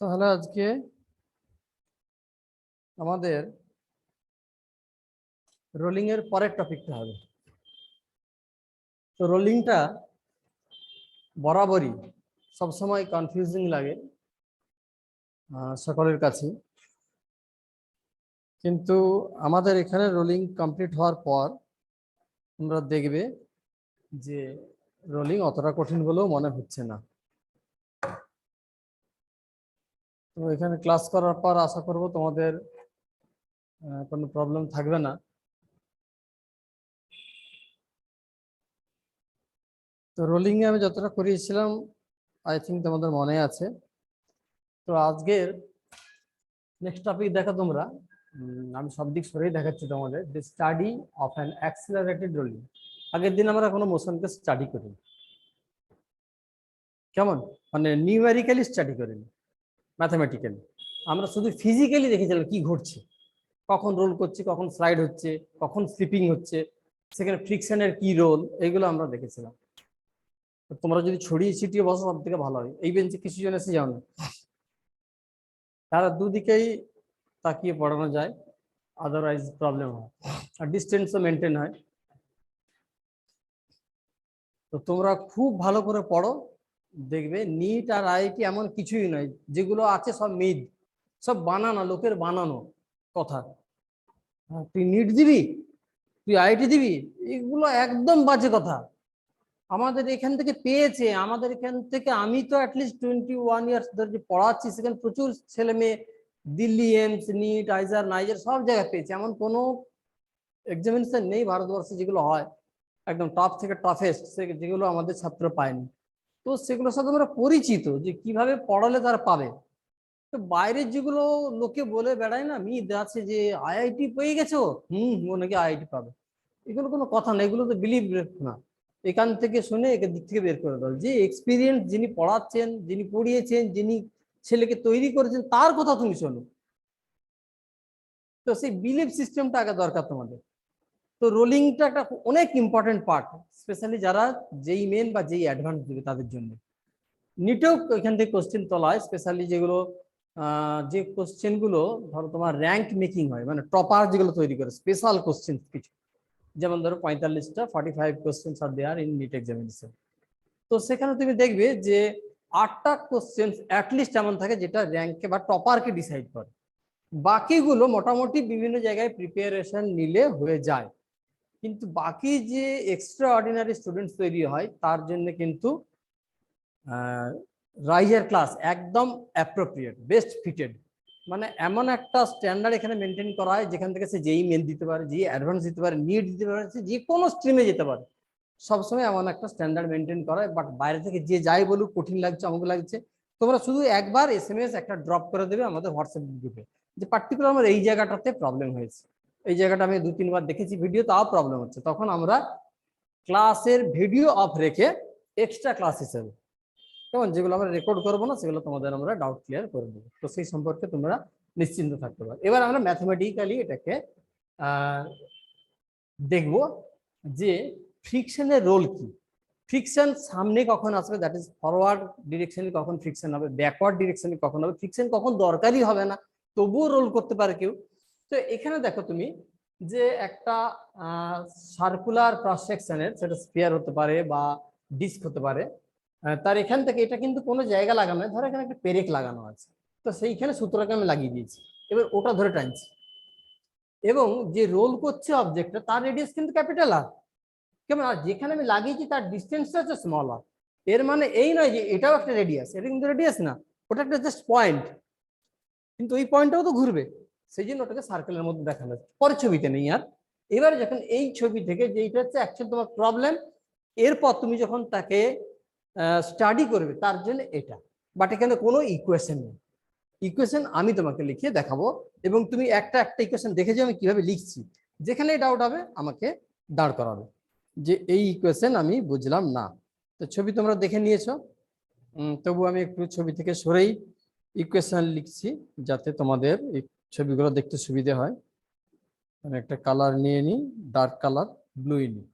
তাহলে আজকে আমাদের রোলিং এর পরের টপিকটা হবে। তো রোলিংটা বরাবরই সবসময় কনফিউজিং লাগে সকলের কাছে, কিন্তু আমাদের এখানে রোলিং কমপ্লিট হওয়ার পর তোমরা দেখবে যে রোলিং অতটা কঠিন বলেও মনে হচ্ছে না। তো এখানে ক্লাস করার পর আশা করব তোমাদের কোনো প্রবলেম থাকবে না। তো রোলিং এ আমি যতটা করিয়েছিলাম আই থিঙ্ক তোমাদের মনে আছে। তো আজকের নেক্সট টপিক দেখো তোমরা, আমি সব দিক সরেই দেখাচ্ছি তোমাদের, যে study of an accelerated rolling. আগের দিন আমরা কোনো মোশনকে স্টাডি করি, কেমন মানে নিউমেরিক্যালি স্টাডি করিনি, ম্যাথামেটিক্যালি। আমরা শুধু ফিজিক্যালি দেখেছিলাম কি ঘটছে, কখন রোল করছে, কখন স্লাইড হচ্ছে, কখন স্লিপিং হচ্ছে, সেখানে ফ্রিকশনের কি রোল, এগুলো আমরা দেখেছিলাম। তোমরা যদি ছড়িয়ে ছিটিয়ে বসো সব থেকে ভালো হয়। এই বেঞ্চে কিছু জন এসে যাও না, তারা দুদিকেই তাকিয়ে পড়ানো যায়, আদারওয়াইজ প্রবলেম হয়, আর ডিস্টেন্সও মেনটেন হয়। তো তোমরা খুব ভালো করে পড়ো, দেখবে নিট আর আইআইটি এমন কিছুই নয়, যেগুলো আছে সব মিথ, সব বানানো, লোকের বানানো কথা। তুই নিট দিবি, তুই আইআইটি দিবি, এগুলো একদম বাজে কথা। আমাদের এখান থেকে পেয়েছে, আমাদের এখান থেকে আমি তো অ্যাটলিস্ট 21 ইয়ার্স ধরে যে পড়াচ্ছি, সেখানে প্রচুর ছেলে মেয়ে দিল্লি এইমস, নিট, আইজার, নাইজার সব জায়গায় পেয়েছে। এমন কোনো এক্সামিনেশন নেই ভারতবর্ষে যেগুলো হয় একদম টপ থেকে টাফেস্ট, যেগুলো আমাদের ছাত্র পায়নি। তো সেগুলোর সাথে আমরা পরিচিত, যে কিভাবে পড়ালে তারা পাবে। তো বাইরের যেগুলো লোকে বলে বেড়ায় না, মিথ আছে যে আইআইটি পেয়ে গেছো, ও নাকি আইআইটি পাবে, এগুলো কোনো কথা না, এগুলো তো বিলিভ না। এখান থেকে শুনে একে দিক থেকে বের করে দাও। যে এক্সপিরিয়েন্স, যিনি পড়াচ্ছেন, যিনি পড়িয়েছেন, যিনি ছেলেকে তৈরি করেছেন, তার কথা তুমি শোনো। তো সেই বিলিভ সিস্টেমটা আগে দরকার তোমাদের। তো রোলিংটা একটা অনেক ইম্পর্টেন্ট পার্ট, স্পেশালি যারা যেই মেন বা যেই অ্যাডভান্স দিবে তাদের জন্য। নিটেও এখান থেকে কোশ্চেন তোলা হয়, স্পেশালি যেগুলো যে কোশ্চেনগুলো ধরো তোমার র্যাঙ্ক মেকিং হয়, মানে টপার যেগুলো তৈরি করে, স্পেশাল কোশ্চেন কিছু, যেমন ধরো 45টা 45 কোশ্চেন আর দেয়ার ইন নিট এক্সামিনেশন। তো সেখানে তুমি দেখবে যে 8টা কোশ্চেন অ্যাটলিস্ট এমন থাকে যেটা র্যাঙ্কে বা টপারকে ডিসাইড করে। বাকিগুলো মোটামুটি বিভিন্ন জায়গায় প্রিপারেশন নিলে হয়ে যায়, কিন্তু বাকি যে এক্সট্রা অর্ডিনারি স্টুডেন্টস তৈরি হয় তার জন্য কিন্তু রাইজার ক্লাস একদম অ্যাপ্রোপ্রিয়েট, বেস্ট ফিটেড। মানে এমন একটা স্ট্যান্ডার্ড এখানে মেনটেন করা হয়, যেখান থেকে সে যেই মেন দিতে পারে, যে অ্যাডভান্স দিতে পারে, নিট দিতে পারে, সে যে কোনো স্ট্রিমে যেতে পারে। সবসময় এমন একটা স্ট্যান্ডার্ড মেনটেন করা হয়। বাট বাইরে থেকে যে যাই বলুক, কঠিন লাগছে, অমুক লাগছে, তোমরা শুধু একবার এসএমএস একটা ড্রপ করে দেবে আমাদের হোয়াটসঅ্যাপ গ্রুপে, যে পার্টিকুলার আমার এই জায়গাটাতে প্রবলেম হয়েছে, এই জায়গাটা আমি 2-3 বার দেখেছি ভিডিও, তাও প্রবলেম হচ্ছে। তখন আমরা ক্লাসের ভিডিও অফ রেখে এক্সট্রা ক্লাস হিসেবে, যেমন যেগুলো আমরা রেকর্ড করবো না, সেগুলো তোমাদের আমরা ডাউট ক্লিয়ার করে দেবো। তো সেই সম্পর্কে তোমরা নিশ্চিন্ত থাকতে পারো। এবার আমরা ম্যাথমেটিক্যালি এটাকে দেখব যে ফ্রিকশনের রোল কি। ফ্রিকশন সামনে কখন আসবে, দ্যাট ইজ ফরওয়ার্ড ডিরেকশনে কখন ফ্রিকশন হবে, ব্যাকওয়ার্ড ডিরেকশনে কখন হবে, ফ্রিকশন কখন দরকারই হবে না তবুও রোল করতে পারে কেউ। তো এখানে দেখো তুমি যে একটা সার্কুলার ক্রস সেকশনের, সেটা স্ফিয়ার হতে পারে বা ডিস্ক হতে পারে, তার এখান থেকে এটা কিন্তু কোনো জায়গা লাগানো হয়, ধরো এখানে একটা পেরেক লাগানো আছে, তো সেইখানে সূত্রকে আমি লাগিয়ে দিয়েছি, এবার ওটা ধরে টানছি, এবং যে রোল করছে অবজেক্টটা তার রেডিয়াস কিন্তু ক্যাপিটাল আর, কেমন, আর যেখানে আমি লাগিয়েছি তার ডিস্টেন্সটা হচ্ছে স্মল আর। এর মানে এই নয় যে এটাও একটা রেডিয়াস, এটা কিন্তু রেডিয়াস না, ওটা একটা জাস্ট পয়েন্ট, কিন্তু ওই পয়েন্টটাও তো ঘুরবে, সেই জন্য ওটাকে সার্কেলের মধ্যে দেখানো হচ্ছে। পরের ছবিতে নেই আর। এবারে যখন এই ছবি থেকে, যেটা হচ্ছে অ্যাকচুয়ালি তোমার প্রবলেম, এরপর তুমি যখন তাকে স্টাডি করবে তার জন্য এটা, বাট এখানে কোনো ইকুয়েশন নেই। ইকুয়েশন আমি তোমাকে লিখিয়ে দেখাবো, এবং তুমি একটা একটা ইকুয়েশন দেখে যে আমি কিভাবে লিখছি, যেখানে ডাউট হবে আমাকে দাঁড় করাবে যে এই ইকুয়েশন আমি বুঝলাম না। তো ছবি তোমরা দেখে নিয়েছো, তবু আমি একটু ছবি থেকে সরেই ইকুয়েশন লিখছি যাতে তোমাদের এই ছবিগুলো দেখতে সুবিধে হয়। আমি একটা কালার নিয়ে নিই, ডার্ক কালার, ব্লু নিই।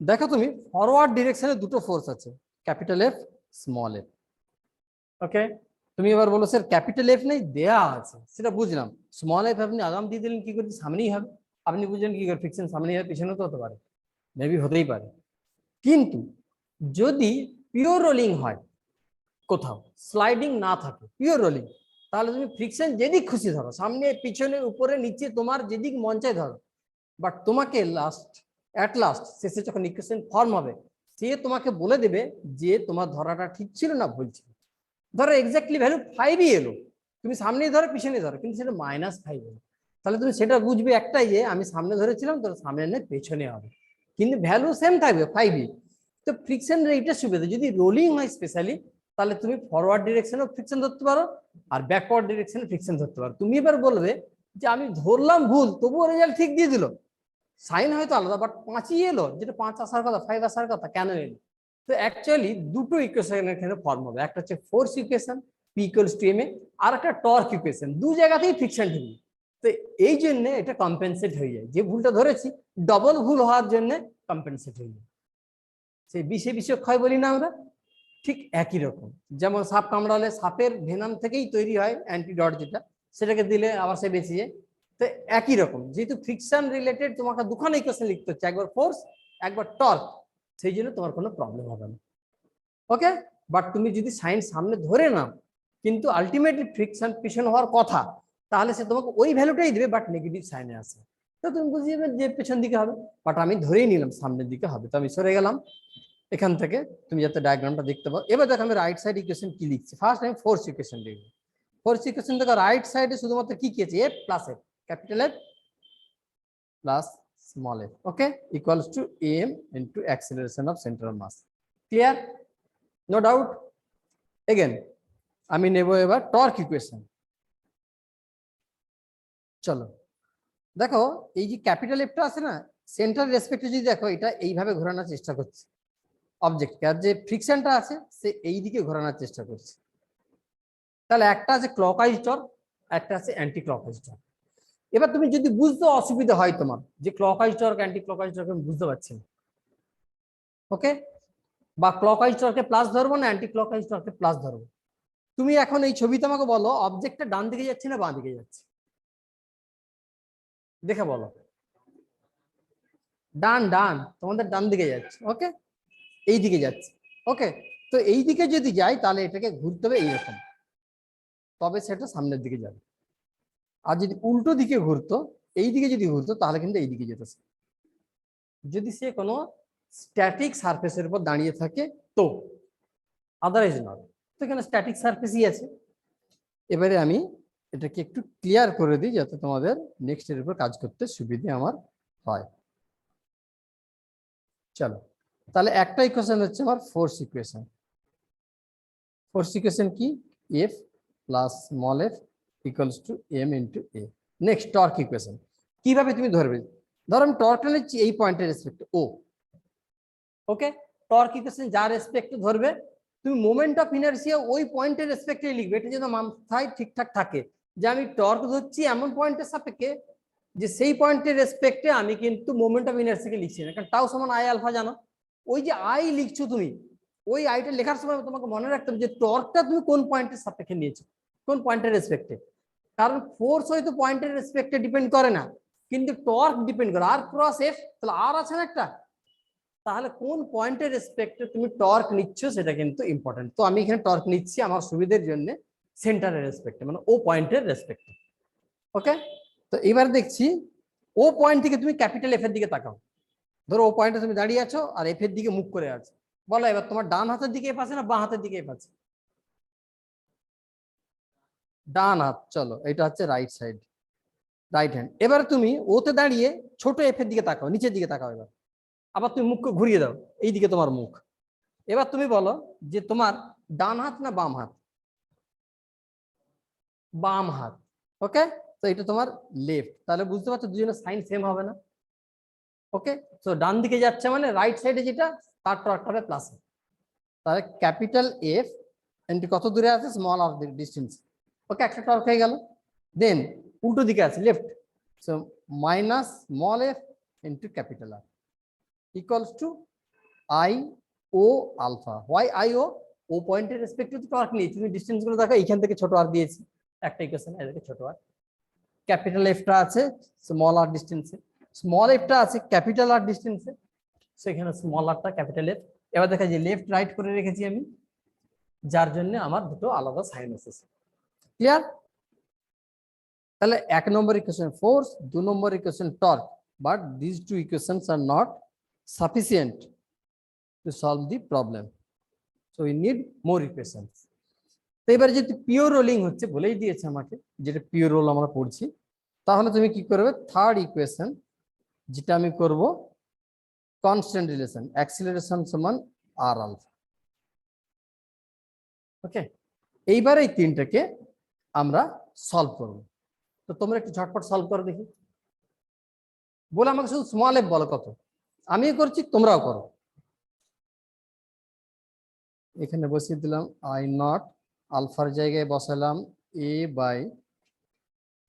দেখো তুমি ফরওয়ার্ড ডিরেকশনে দুটো ফোর্স আছে, ক্যাপিটাল এফ, স্মল এফ, ওকে। তুমি এবার বলো স্যার ক্যাপিটাল এফ নেই, দেয়া আছে, সেটা বুঝলাম। স্মল এফ আপনি আগাম দিয়ে দিলেন, কি করতে সামনেই হবে। আপনি বুঝলেন কি করে ফ্রিকশন সামনেই হবে, পিছনে তো হতে পারে, মেবি হতেই পারে। কিন্তু যদি পিওর রোলিং হয়, কোথাও স্লাইডিং না থাকে, পিওর রোলিং, তাহলে তুমি ফ্রিকশন যেদিক খুশি ধরো, সামনে পিছনে উপরে নিচে তোমার যেদিক মন চায় ধরো, বাট তোমাকে লাস্ট শেষে যখন ইকুয়েশন ফর্ম হবে, সে তোমাকে বলে দেবে যে তোমার ধরাটা ঠিক ছিল না ভুল ছিল। ধরো এক্স্যাক্টলি ভ্যালু 5ই এলো, তুমি সামনেই ধরো পিছনে ধরো, কিন্তু সেটা -5 এলো, তাহলে তুমি সেটা বুঝবে একটাই, যে আমি সামনে ধরেছিলাম তো সামনে নয় পেছনে হবে, কিন্তু ভ্যালু সেম থাকবে 5ই। তো ফ্রিকশন রেটের সুবিধা, যদি রোলিং হয় স্পেশালি, তাহলে তুমি ফরওয়ার্ড ডিরেকশনেও ফ্রিকশন ধরতে পারো আর ব্যাকওয়ার্ড ডিরেকশনে ফ্রিকশন ধরতে পারো। তুমি এবার বলবে যে আমি ধরলাম ভুল, তবুও রেজাল্ট ঠিক দিয়ে দিল, সাইন হয়তো আলাদা, বাট 5ই এলো, যেটা 5 আসার কথা 5 আসার কথা, কেন এলো? তো অ্যাকচুয়ালি দুটো ইকুয়েশন এখানে ফর্ম হবে, একটা হচ্ছে force equation P equals to ma, আর একটা টর্ক ইকুয়েশন, দু জায়গাতেই ফ্রিকশন ঢুকবে। তো এই জন্য এটা কম্পেনসেট হয়ে যায়, যে ভুলটা ধরেছি ডবল ভুল হওয়ার জন্য কম্পেনসেট হয়ে যায়। সেই বিষে ক্ষয় বলি না আমরা, ঠিক একই রকম। যেমন সাপ কামড়ালে সাপের ভেনাম থেকেই তৈরি হয় অ্যান্টিডট, যেটা সেটাকে দিলে আবার সে বেঁচে যায়। তো একই রকম, যেহেতু ফ্রিকশন রিলেটেড তোমাকে দুখানে ইকুয়েশন লিখতে হচ্ছে, একবার ফোর্স একবার টর্ক, সেই জন্য তোমার কোনো প্রবলেম হবে না। ওকে, বাট তুমি যদি সাইন সামনে ধরে নাও, কিন্তু আলটিমেটলি ফ্রিকশন পিছনে হওয়ার কথা, তাহলে সে তোমাকে ওই ভ্যালুটাই দেবে, বাট নেগেটিভ সাইনে আসে, তো তুমি বুঝিয়ে যাবে যে পেছন দিকে হবে, বাট আমি ধরেই নিলাম সামনের দিকে হবে, তো আমি সরে গেলাম এখান থেকে, তুমি যাতে ডায়াগ্রামটা দেখতে পাও। এবার দেখো আমি রাইট সাইড ইকুয়েশন কি লিখছি, ফার্স্ট আমি ফোর্স ইকুয়েশন লিখবো। ফোর্স ইকুয়েশন দেখো রাইট সাইডে শুধুমাত্র কি আছে, F plus F, capital F plus small F, okay, equals to M into acceleration of centre of mass. Clear? No doubt? Again আমি নেব এবার টর্ক ইকুয়েশন। চলো দেখো, এই যে ক্যাপিটাল এফটা আছে না, সেন্টার রেসপেক্টে যদি দেখো, এটা এইভাবে ঘোরানোর চেষ্টা করছে অবজেক্টকে, আর যে ফ্রিকশনটা আছে সে এই দিকে ঘোরানোর চেষ্টা করছে। তাহলে একটা আছে ক্লকওয়াইজ টর্ক, একটা আছে অ্যান্টি ক্লকওয়াইজ টর্ক। এবার তুমি যদি বুঝতে অসুবিধা হয় তোমার, যে clockwise torque anti clockwise torque আমি বুঝতে পারছি না, ওকে, বা ক্লকওয়াইজ টর্কে প্লাস ধরবো না অ্যান্টি ক্লকওয়াইজ টর্কে প্লাস ধরবো, তুমি এখন এই ছবিতে আমাকে বলো অবজেক্টটা ডান দিকে যাচ্ছে না বাঁ দিকে যাচ্ছে, দেখে বলো। ডান ডান, তোমাদের ডান দিকে যাচ্ছে, ওকে, এই দিকে যাচ্ছে, ওকে। তো এই দিকে যদি যাই তাহলে এটাকে ঘুরতে হবে এইরকম, তবে সেটা সামনের দিকে যাবে। আর যদি উল্টো দিকে ঘুরতো, এই দিকে যদি ঘুরতো, তাহলে কিন্তু এই দিকে যেত। যদি সে কোনো স্ট্যাটিক সারফেসের উপর দাঁড়িয়ে থাকে তো, আদারওয়াইজ নট। তো এখানে স্ট্যাটিক সারফেসই আছে। এবারে আমি এটাকে একটু ক্লিয়ার করে দিই, যাতে তোমাদের নেক্সট এর উপর কাজ করতে সুবিধে আমার হয়। চলো, তাহলে একটা ইকুয়েশন হচ্ছে আমার ফোর্স ইকুয়েশন। ফোর্স ইকুয়েশন কি, F plus small F equals to M into A. Next torque equation, কিভাবে তুমি ধরবে? ধরো আমি টর্কটা নিচ্ছি এই পয়েন্টের রেসপেক্টে ও, ওকে। টর্ক ইকুয়েশন যার রেসপেক্টে ধরবে, তুমি মোমেন্ট অফ ইনারশিয়া ওই পয়েন্টের রেসপেক্টে লিখবে, এটা যেন মাথায় ঠিকঠাক থাকে, যে আমি টর্ক ধরছি এমন পয়েন্টের সাপেক্ষে যে সেই পয়েন্টের রেসপেক্টে আমি কিন্তু মোমেন্ট অফ ইনারশিয়াকে লিখছি না, কারণ টাউ সমান আই আলফা জানো, ওই যে আই লিখছো তুমি, ওই আইটা লেখার সময় তোমাকে মনে রাখতে হবে যে টর্কটা তুমি কোন পয়েন্টের সাপেক্ষে নিয়েছো, কোন পয়েন্টের রেসপেক্টে। কারণ ফোর্স হয়তো পয়েন্টের রেসপেক্টে ডিপেন্ড করে না, কিন্তু টর্ক ডিপেন্ড করে, আর ক্রস এফ, তাহলে আর আছে না একটা, তাহলে কোন পয়েন্টের রেসপেক্টে তুমি টর্ক নিচ্ছ সেটা কিন্তু ইম্পর্টেন্ট। তো আমি এখানে টর্ক নিচ্ছি আমার সুবিধার জন্য সেন্টারের রেসপেক্টে, মানে ও পয়েন্টের রেসপেক্টে, ওকে। তো এবার দেখছি ও পয়েন্ট থেকে তুমি ক্যাপিটাল এফ এর দিকে তাকাও। ধরো ও পয়েন্টে তুমি দাঁড়িয়ে আছো আর এফ এর দিকে মুখ করে আছো, বলো এবার তোমার ডান হাতের দিকে এফ আছে না বাঁ হাতের দিকে এফ আছে? ডান হাত, চলো এটা হচ্ছে রাইট সাইড, রাইট হ্যান্ড। এবার তুমি ওতে দাঁড়িয়ে ছোট এফ এর দিকে তাকাও, নিচের দিকে তাকাও, এবার আবার তুমি মুখকে ঘুরিয়ে দাও, এই দিকে তোমার মুখ। এবার তুমি বলো যে তোমার ডান হাত না বাম হাত? বাম হাত, ওকে। তো এটা তোমার লেফট, তাহলে বুঝতে পারছো দুজনের সাইন সেম হবে না, ওকে। তো ডান দিকে যাচ্ছে মানে রাইট সাইডে যেটা, তার টর্ক হবে প্লাস, তাহলে ক্যাপিটাল এফ এন্ড কত দূরে আছে, স্মল অফ ডিস্টেন্স, ওকে, একটা টর্ক হয়ে গেল। দেন উল্টো দিকে আছে left, so minus small F into capital R equals to I O alpha. Why I O? O পয়েন্টের রেসপেক্টে তো টর্ক নেই, তুমি ডিসটেন্স গুলো দেখো, এইখান থেকে ছোট আর দিয়েছি একটা ইকুয়েশন, এদিকে ছোট আর, ক্যাপিটাল এফটা আছে স্মল আর ডিস্টেন্সে, স্মল এফটা আছে ক্যাপিটাল আর ডিস্টেন্সে, সেখানে স্মল আরটা ক্যাপিটাল এফ। এবার দেখা যায় লেফট রাইট করে রেখেছি আমি, যার জন্য আমার দুটো আলাদা সাইন এসেছে। ক্লিয়ার? তাহলে 1 নম্বর ইকুয়েশন ফোর্স, 2 নম্বর equation torque, but this two equations are not sufficient to solve the problem, so we need more equations. তো এবারে যদি পিওর রোলিং হচ্ছে, বলেই দিয়েছে আমাকে যেটা পিওর রোল আমরা পড়ছি, তাহলে তুমি কি করবে, থার্ড ইকুয়েশন যেটা আমি করব, কনস্ট্যান্ট রিলেশন অ্যাক্সিলারেশন সমান আর আলফা। ওকে, এইবার এই তিনটাকে আমরা সলভ করব। তো তোমরা একটু ঝটপট সলভ করে দেখি, বলে আমাকে শুধু স্মল এফ বলো কত, আমিও করছি তোমরাও করো। এখানে বসিয়ে দিলাম আই নট, আলফার জায়গায় বসালাম এ বাই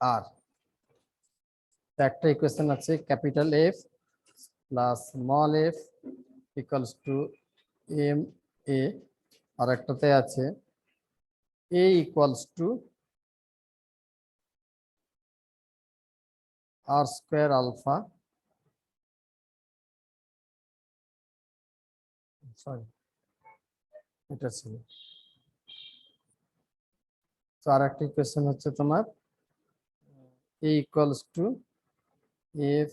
আর, একটা ইকুয়েশন আছে capital F plus small F equals to M A, আর একটাতে আছে A equals to R square alpha, sorry এটা ছিল। তো আর একটা ইকুয়েশন হচ্ছে তোমার A equals to F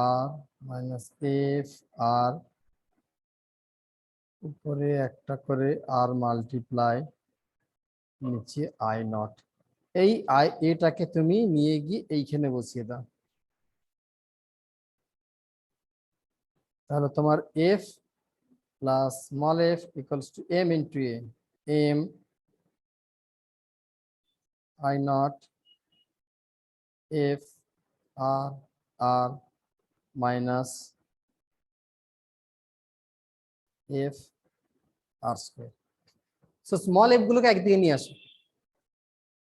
R minus F R, উপরে একটা করে আর মাল্টিপ্লাই, নিচে আই নট। এই আই এটাকে তুমি নিয়ে গিয়ে এইখানে বসিয়ে দাও, তাহলে তোমার F plus small F equals to M into A, M I not F R R minus F R square. So small F গুলোকে একদিকে নিয়ে আসো,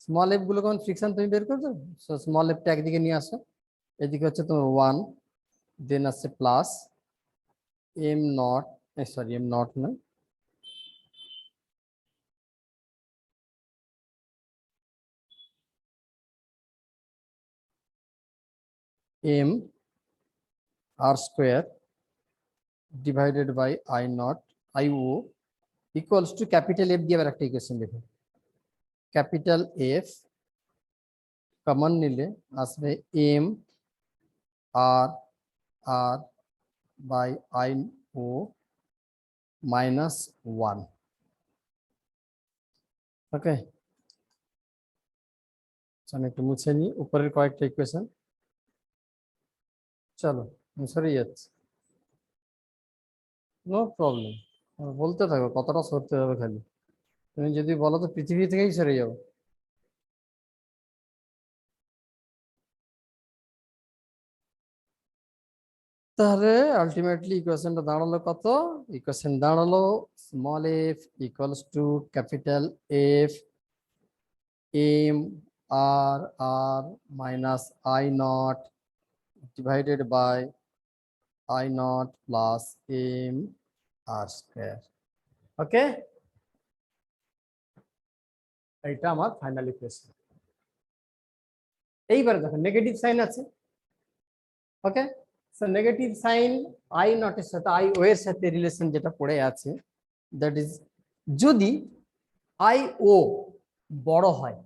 স্মল এফ গুলো কোন ফ্রিকশন তুমি বের করছো, সো স্মল এফটা একদিকে নিয়ে আসো, এদিকে হচ্ছে তোমার 1, দেন আছে plus M naught, sorry M naught না, M R square divided by I naught I O equals to capital F দিয়ে আবার একটা ইকুয়েশন লিখো, ক্যাপিটাল এফ কমন নিলে আসবে M R R by I O minus 1। Okay, আমি একটু মুছে নিই উপরের কয়েকটা ইকুয়েশন, চলো সরে যাচ্ছে, নো প্রবলেম, বলতে থাকো কতটা সরতে হবে, খালি তুমি যদি বলো তো পৃথিবী থেকেই সরে যাবো। তাহলে আলটিমেটলি ইকুয়েশনটা দাঁড়ালো কত, ইকুয়েশন দাঁড়ালো small F equals to capital F M R R minus I naught divided by I naught plus M R square. Okay, এইটা আমার ফাইনাল ইকুয়েশন। এইবারে দেখো নেগেটিভ সাইন আছে, okay, so negative sign I নটের সাথে I O এর সাথে relation যেটা পড়ে আছে, দ্যাট ইজ যদি আই ও বড় হয়,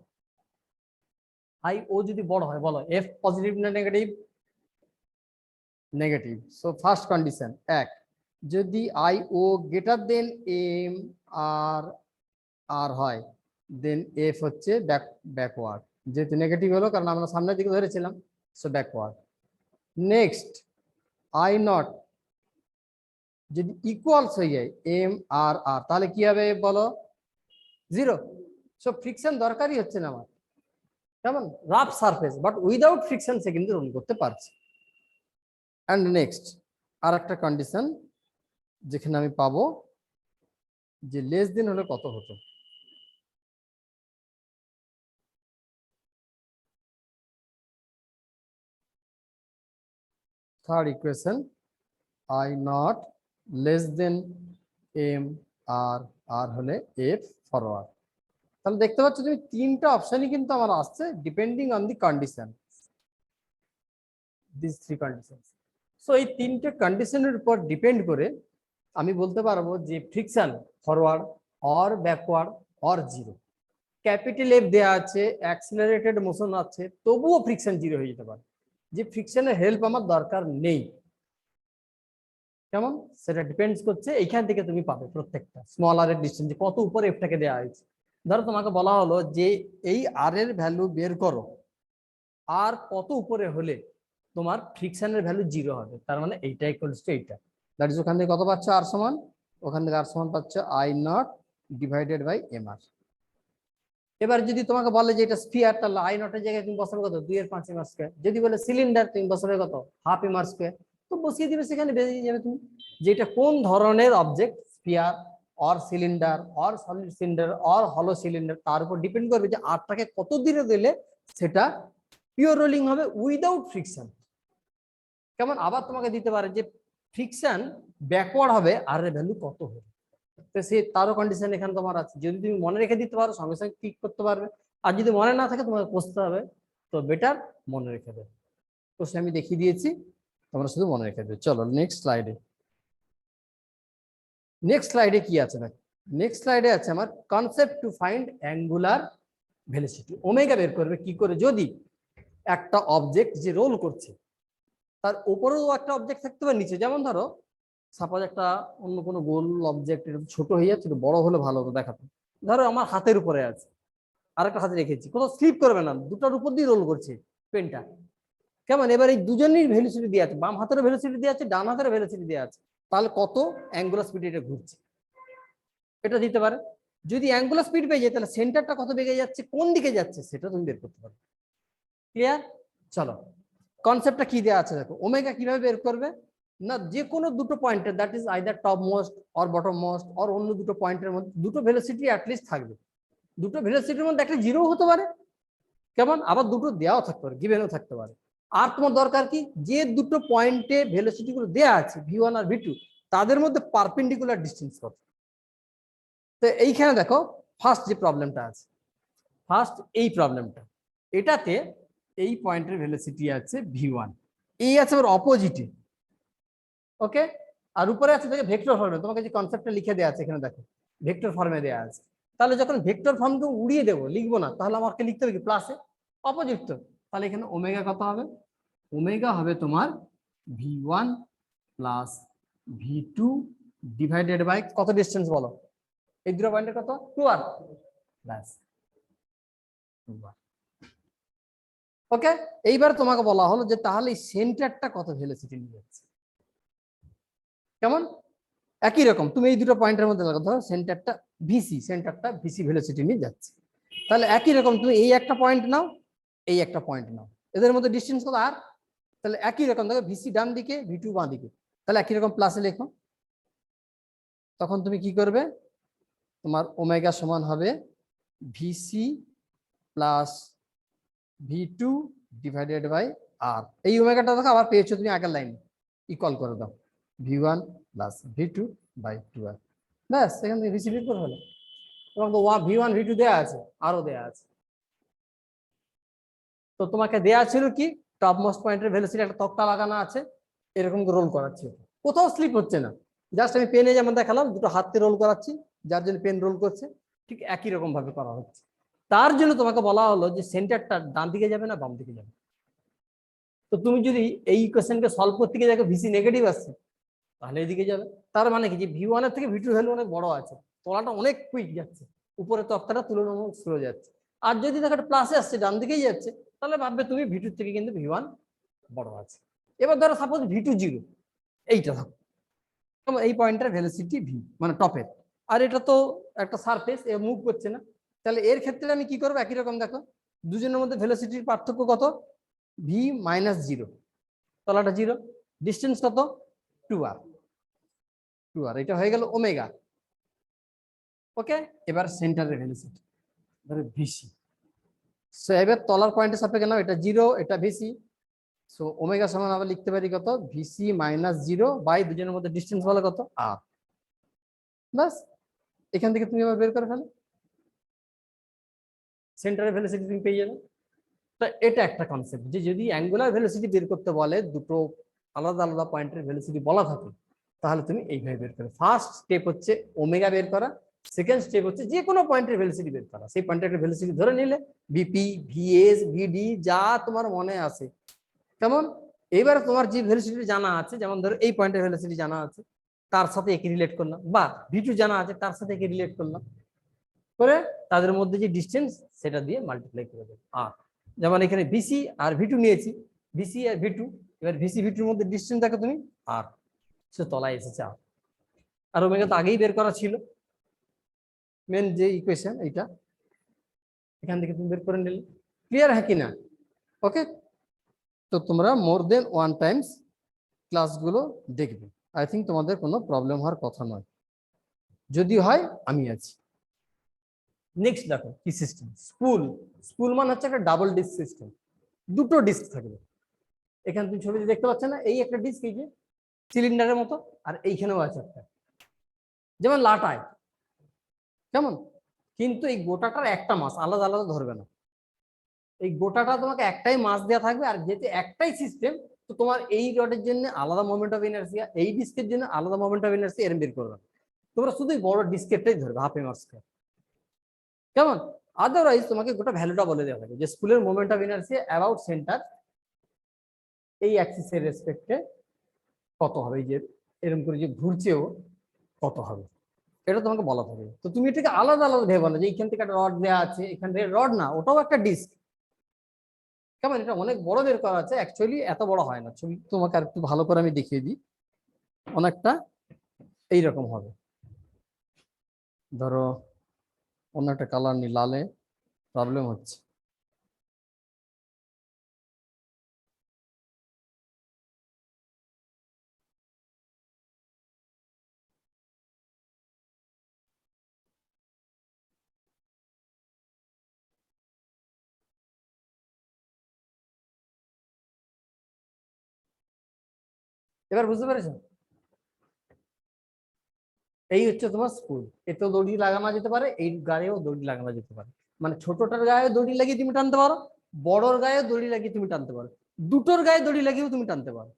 আই ও যদি বড় হয়, বলো এফ পজিটিভ না negative, negative. So first condition এক, যদি I O greater than M R R হয়, দেন এফ হচ্ছে ব্যাকওয়ার্ড, যেহেতু নেগেটিভ হলো কারণ আমরা সামনের দিকে ধরেছিলাম, so backward. Next I naught যদি ইকুয়ালস হয়ে যায় এম আর আর, তাহলে কি হবে বলো, 0। সো ফ্রিকশন দরকারই হচ্ছে না আমার, কেমন rough surface, but without friction সে কিন্তু রোল করতে পারছে। অ্যান্ড নেক্সট আর একটা কন্ডিশন যেখানে আমি পাবো যে লেস দেন হলে কত হতো, third equation I naught less than M R R হলে এফ ফরওয়ার্ড। তাহলে দেখতে পাচ্ছ তুমি তিনটা অপশনই কিন্তু আমার আসছে depending on the condition, this three condition. So এই তিনটে কন্ডিশনের উপর ডিপেন্ড করে আমি বলতে পারবো যে friction forward or backward or zero. Capital F দেওয়া আছে, অ্যাক্সিলারেটেড মোশন আছে, তবুও ফ্রিকশন জিরো হয়ে যেতে পারে, যে ফ্রিকশনের হেল্প আমার দরকার নেই। কেমন সেটা ডিপেন্ডস করছে এইখান থেকে তুমি পাবে প্রত্যেকটা স্মল আর এর ডিস্টেন্স কত উপরে এফটাকে দেওয়া হয়েছে। ধরো তোমাকে বলা হলো যে এই আর এর ভ্যালু বের করো, আর কত উপরে হলে তোমার ফ্রিকশনের ভ্যালু জিরো হবে, তার মানে এইটা ইকুয়ালস টু এইটা। দ্যাট ইজ ওখান থেকে কত পাচ্ছ আর সমান, ওখান থেকে আর সমান পাচ্ছ I naught divided by M R. এবার যদি তোমাকে বলে যে এটা স্ফিয়ার, তাহলে আই নটের জায়গায় তুমি বসাবে কত 2/5 এম আর স্কয়ার। যদি বলে সিলিন্ডার তুমি বসাবে কত হাফ এম আর স্কয়ার। তো বসিয়ে দিবে, সেখানে বেরিয়ে যাবে তুমি যে এটা কোন ধরনের object, sphere or cylinder or solid cylinder or হলো সিলিন্ডার, তার উপর ডিপেন্ড করবে যে আরটাকে কত দূরে দিলে সেটা পিওর রোলিং হবে উইদাউট ফ্রিকশন। কেমন আবার তোমাকে দিতে পারে যে ফ্রিকশন ব্যাকওয়ার্ড হবে আর এর ভ্যালু কত হবে, তো সে তারও কন্ডিশন এখানে তোমার আছে। যদি তুমি মনে রেখে দিতে পারো সঙ্গে সঙ্গে ক্লিক করতে পারবে, আর যদি মনে না থাকে তোমাকে কষতে হবে, তো বেটার মনে রেখে দেবে। কোশ্চেন আমি দেখিয়ে দিয়েছি, তোমরা শুধু মনে রেখে দেবে। চলো নেক্সট স্লাইডে। নেক্সট স্লাইডে কি আছে না, নেক্সট স্লাইডে আছে আমার concept to find angular velocity. Omega বের করবে কি করে, যদি একটা অবজেক্ট যে রোল করছে তার উপরেও একটা অবজেক্ট থাকতে পারে নিচে। যেমন ধরো সাপোজ একটা অন্য কোনো গোল অবজেক্ট ছোট হয়ে যাচ্ছে, বড় হলে ভালো হতো দেখাতে। ধরো আমার হাতের উপরে আছে, আরেকটা হাতে রেখেছি, কোথাও স্লিপ করবে না, দুটার উপর দিয়ে রোল করছে পেনটা। কেমন এবার এই দুজনের ভেলোসিটি দেওয়া আছে, বাম হাতের ভেলোসিটি দেওয়া আছে, ডান হাতের ভেলোসিটি দেওয়া আছে, তাহলে কত অ্যাঙ্গুলার স্পিড এটা ঘুরছে এটা দিতে পারে। যদি অ্যাঙ্গুলার স্পিড পেয়ে যায় তাহলে সেন্টারটা কত বেগে যাচ্ছে, কোন দিকে যাচ্ছে সেটা তুমি বের করতে পারবে। ক্লিয়ার? চলো কনসেপ্টটা কি দেওয়া আছে দেখো। ওমেগা কিভাবে বের করবে না, যে কোনো দুটো পয়েন্টের, that is either top most or bottom most or অন্য দুটো পয়েন্টের মধ্যে দুটো ভেলোসিটি অ্যাটলিস্ট থাকবে। দুটো ভেলোসিটির মধ্যে একটা জিরো হতে পারে, কেমন আবার দুটো দেওয়াও থাকতে পারে, গিভেনও থাকতে পারে। আর তোমার দরকার কি, যে দুটো পয়েন্টে ভেলোসিটি গুলো দেওয়া আছে v1 আর v2, তাদের মধ্যে পারপেন্ডিকুলার ডিস্টেন্স কত। তো এইখানে দেখো ফার্স্ট যে প্রবলেমটা আছে, ফার্স্ট এই প্রবলেমটা, এটাতে এই পয়েন্টের ভেলোসিটি আছে v1, এই আছে আবার অপোজিটে, ওকে। আর উপরে আছে দেখো ভেক্টর ফর্মে, তোমাকে যে কনসেপ্টটা লিখে দেওয়া আছে এখানে দেখো ভেক্টর ফর্মে দেওয়া আছে। তাহলে যখন ভেক্টর ফর্মকে উড়িয়ে দেবো, লিখবো না, তাহলে আমাকে লিখতে হবে কি প্লাসে, অপোজিট তো। তাহলে এখানে ওমেগা কত হবে, ওমেগা হবে তোমার v1 plus v2 divided by কত ডিস্টেন্স বলো, এই দুটো পয়েন্টের কত 2r প্লাস 2r। ওকে, এইবার তোমাকে বলা হলো যে তাহলে এই সেন্টারটা কত ভেলোসিটি নিয়ে যাচ্ছে। কেমন একই রকম তুমি এই দুটো পয়েন্টের মধ্যে লাগো, ধরো সেন্টারটা ভিসি ভেলোসিটি নিয়ে যাচ্ছে, তাহলে একই রকম তুমি এই একটা পয়েন্ট নাও, এই একটা পয়েন্ট নাও, এদের মধ্যে ডিস্টেন্স কত আর, তাহলে একই রকম দেখো ভিসি ডান দিকে v2 বাঁ দিকে, তাহলে একই রকম প্লাসে লেখো। তখন তুমি কি করবে, তোমার ওমেগা সমান হবে VC plus v2 divided by R. এই ওমেগাটা দেখো আবার পেয়েছো তুমি আগের লাইন, ইকুয়াল করে দাও v1 plus v2 by 2r, ব্যাস এখান থেকে ভিসি বের করে হলো। এবং তো v1 v2 দেয়া আছে, আরো দেয়া আছে। তো তোমাকে দেয়া ছিল কি, টপ মোস্ট পয়েন্টের ভেলোসিটি একটা তক্তা লাগানো আছে, এরকম রোল করাচ্ছি, কোথাও স্লিপ হচ্ছে না, জাস্ট আমি পেনে যেমন দেখালাম দুটো হাতে রোল করাচ্ছি, যার জন্য পেন রোল করছে, ঠিক একই রকম ভাবে করা হচ্ছে। তার জন্য তোমাকে বলা হলো যে সেন্টারটা ডান দিকে যাবে না বাম দিকে যাবে। তো তুমি যদি এই ইকুয়েশনকে সলভ করতে গিয়ে দেখো ভিসি নেগেটিভ আসছে, তাহলে এদিকে যাবে। তার মানে কি যে v1 এর থেকে v2 ভ্যালু অনেক বড় আছে, তলাটা অনেক কুইক যাচ্ছে, উপরে তক্তাটা তুলনামূলক স্লো যাচ্ছে। আর যদি দেখো একটা প্লাসে আসছে ডান দিকেই যাচ্ছে, তাহলে ভাববে তুমি v2 থেকে কিন্তু v1 বড় আছে। এবার ধরো সাপোজ v2 0, এইটা ধরো এই পয়েন্টের ভেলোসিটি v মানে টপের, আর এটা তো একটা সারফেস, এ মুভ করছে না, তাহলে এর ক্ষেত্রে আমি কি করবো, একই রকম দেখো দুজনের মধ্যে ভেলোসিটির পার্থক্য কত, v মাইনাস 0, তলাটা 0, ডিস্টেন্স কত 2r, এটা হয়ে গেল ওমেগা। ওকে, এবার সেন্টারের ভেলোসিটি ধরো ভিসি, সো এবার তলার পয়েন্টের সাপেক্ষে নাও, এটা 0 এটা ভিসি, সো ওমেগা সমান আমরা লিখতে পারি কত ভিসি মাইনাস 0 বাই দুজনের মধ্যে ডিস্টেন্স বলে কত r, বাস এখান থেকে তুমি আবার বের করে ফেলো, সেন্টারের ভেলোসিটি তুমি পেয়ে যাবে। তো এটা একটা কনসেপ্ট যে যদি অ্যাঙ্গুলার ভেলোসিটি বের করতে বলে, দুটো আলাদা আলাদা পয়েন্টের ভেলোসিটি বলা থাকে, তাহলে তুমি এইভাবে বের করো। ফার্স্ট স্টেপ হচ্ছে ওমেগা বের করা, সেকেন্ড স্টেপ হচ্ছে যে কোনো পয়েন্টের ভেলোসিটি বের করা। সেই পয়েন্টের একটা ভেলোসিটি ধরে নিলে বিপি, ভিএস, ভিডি যা তোমার মনে আছে কেমন। এবার তোমার যে ভেলোসিটি জানা আছে, যেমন ধরো এই পয়েন্টের ভেলোসিটি জানা আছে, তার সাথে একে রিলেট করলাম, বা ভিটু জানা আছে তার সাথে একে রিলেট করলাম, করে তাদের মধ্যে যে ডিস্টেন্স সেটা দিয়ে মাল্টিপ্লাই করে দেবো। আর যেমন এখানে বিসি আর ভিটু নিয়েছি, বিসি আর ভিটু, এবার ভিসি ভিটুর মধ্যে ডিস্টেন্স দেখো তুমি আর, সে তলায় এসেছে আর ওমেগা তো আগেই বের করা ছিল, মেন যে ইকুয়েশন এইটা এখান থেকে তুমি বের করে নিলে। ক্লিয়ার হ্যাঁ কিনা? ওকে, তো তোমরা মোর দেন ওয়ান টাইমস ক্লাসগুলো দেখবে, আই থিঙ্ক তোমাদের কোনো প্রবলেম হওয়ার কথা নয়, যদি হয় আমি আছি। নেক্সট দেখো কি সিস্টেম, স্পুল। স্পুল মানে হচ্ছে একটা ডাবল ডিস্ক সিস্টেম, দুটো ডিস্ক থাকবে। এখানে তুমি ছবিতে দেখতে পাচ্ছ না, এই একটা ডিস্ক এই যে সিলিন্ডারের মতো, আর এইখানেও আছে একটা, যেমন লাটায় কেমন, কিন্তু এই গোটাটার একটা মাস আলাদা আলাদা ধরবে না, এই গোটাটা তোমাকে একটাই মাস দেওয়া থাকবে। আর যেহেতু একটাই সিস্টেম, তো তোমার এই রডের জন্য আলাদা মোমেন্ট অফ ইনার্সিয়া, এই ডিস্কের জন্য আলাদা মোমেন্ট অফ ইনার্সিয়া, এরম বের করবে। তোমরা শুধু বড় ডিস্কেরটাই ধরবে, হাফ এম আর স্কয়ার কেমন। আদারওয়াইজ তোমাকে গোটা ভ্যালুটা বলে দেওয়া থাকে যে স্কুলের moment of inertia about centre এই অ্যাক্সিসের রেসপেক্টে কত হবে, যে এরকম করে যে ঘুরছেও কত হবে, এটা তোমাকে বলা থাকে। তো তুমি এটাকে আলাদা আলাদা ভেবে না যে এইখান থেকে একটা রড দেওয়া আছে, এখান থেকে রড না, ওটাও একটা ডিস্ক কেমন। এটা অনেক বড় বের করা আছে, অ্যাকচুয়ালি এত বড় হয় না। ছবি তোমাকে আর একটু ভালো করে আমি দেখিয়ে দিই, অনেকটা এইরকম হবে। ধরো অন্য একটা কালার নি, লালে প্রবলেম হচ্ছে। এবার বুঝতে পেরেছো? এই হচ্ছে তোমার স্পুল, এতেও দড়ি লাগানো যেতে পারে, এই গায়েও দড়ি লাগানো যেতে পারে। মানে ছোটটার গায়ে দড়ি লাগিয়ে তুমি টানতে পারো, বড়র গায়ে দড়ি লাগিয়ে তুমি টানতে পারো, দুটোর গায়ে দড়ি লাগিয়েও তুমি টানতে পারো।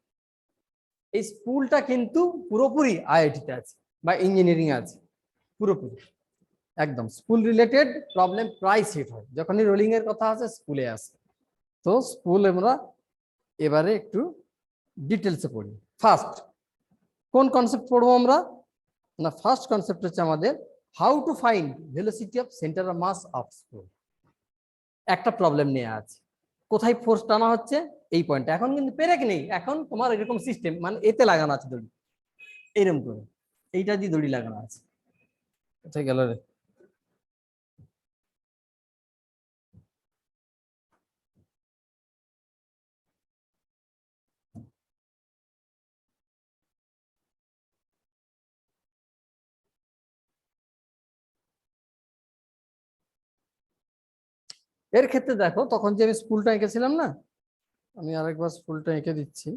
এই স্পুলটা কিন্তু পুরোপুরি আইআইটিতে আছে বা ইঞ্জিনিয়ারিং আছে, পুরোপুরি একদম স্কুল রিলেটেড প্রবলেম প্রায় সেট হয় যখনই রোলিং এর কথা আছে, স্কুলে আসে। তো স্কুল আমরা এবারে একটু ডিটেলসে পড়ি। ফার্স্ট কোন কনসেপ্ট পড়বো আমরা না, ফার্স্ট কনসেপ্ট হচ্ছে আমাদের how to find velocity of centre of mass of spool. একটা প্রবলেম নিয়ে আছে, কোথায় ফোর্স টানা হচ্ছে, এই পয়েন্টে। এখন কিন্তু পেরেক নেই, এখন তোমার এরকম সিস্টেম, মানে এতে লাগানো আছে দড়ি, এরকম করে এইটা দিয়ে দড়ি লাগানো আছে। কোথায় গেল রে? এর ক্ষেত্রে দেখো, তখন যে আমি স্কুলটা এঁকেছিলাম না, আমি আরেকবার স্কুলটা এঁকে দিচ্ছি।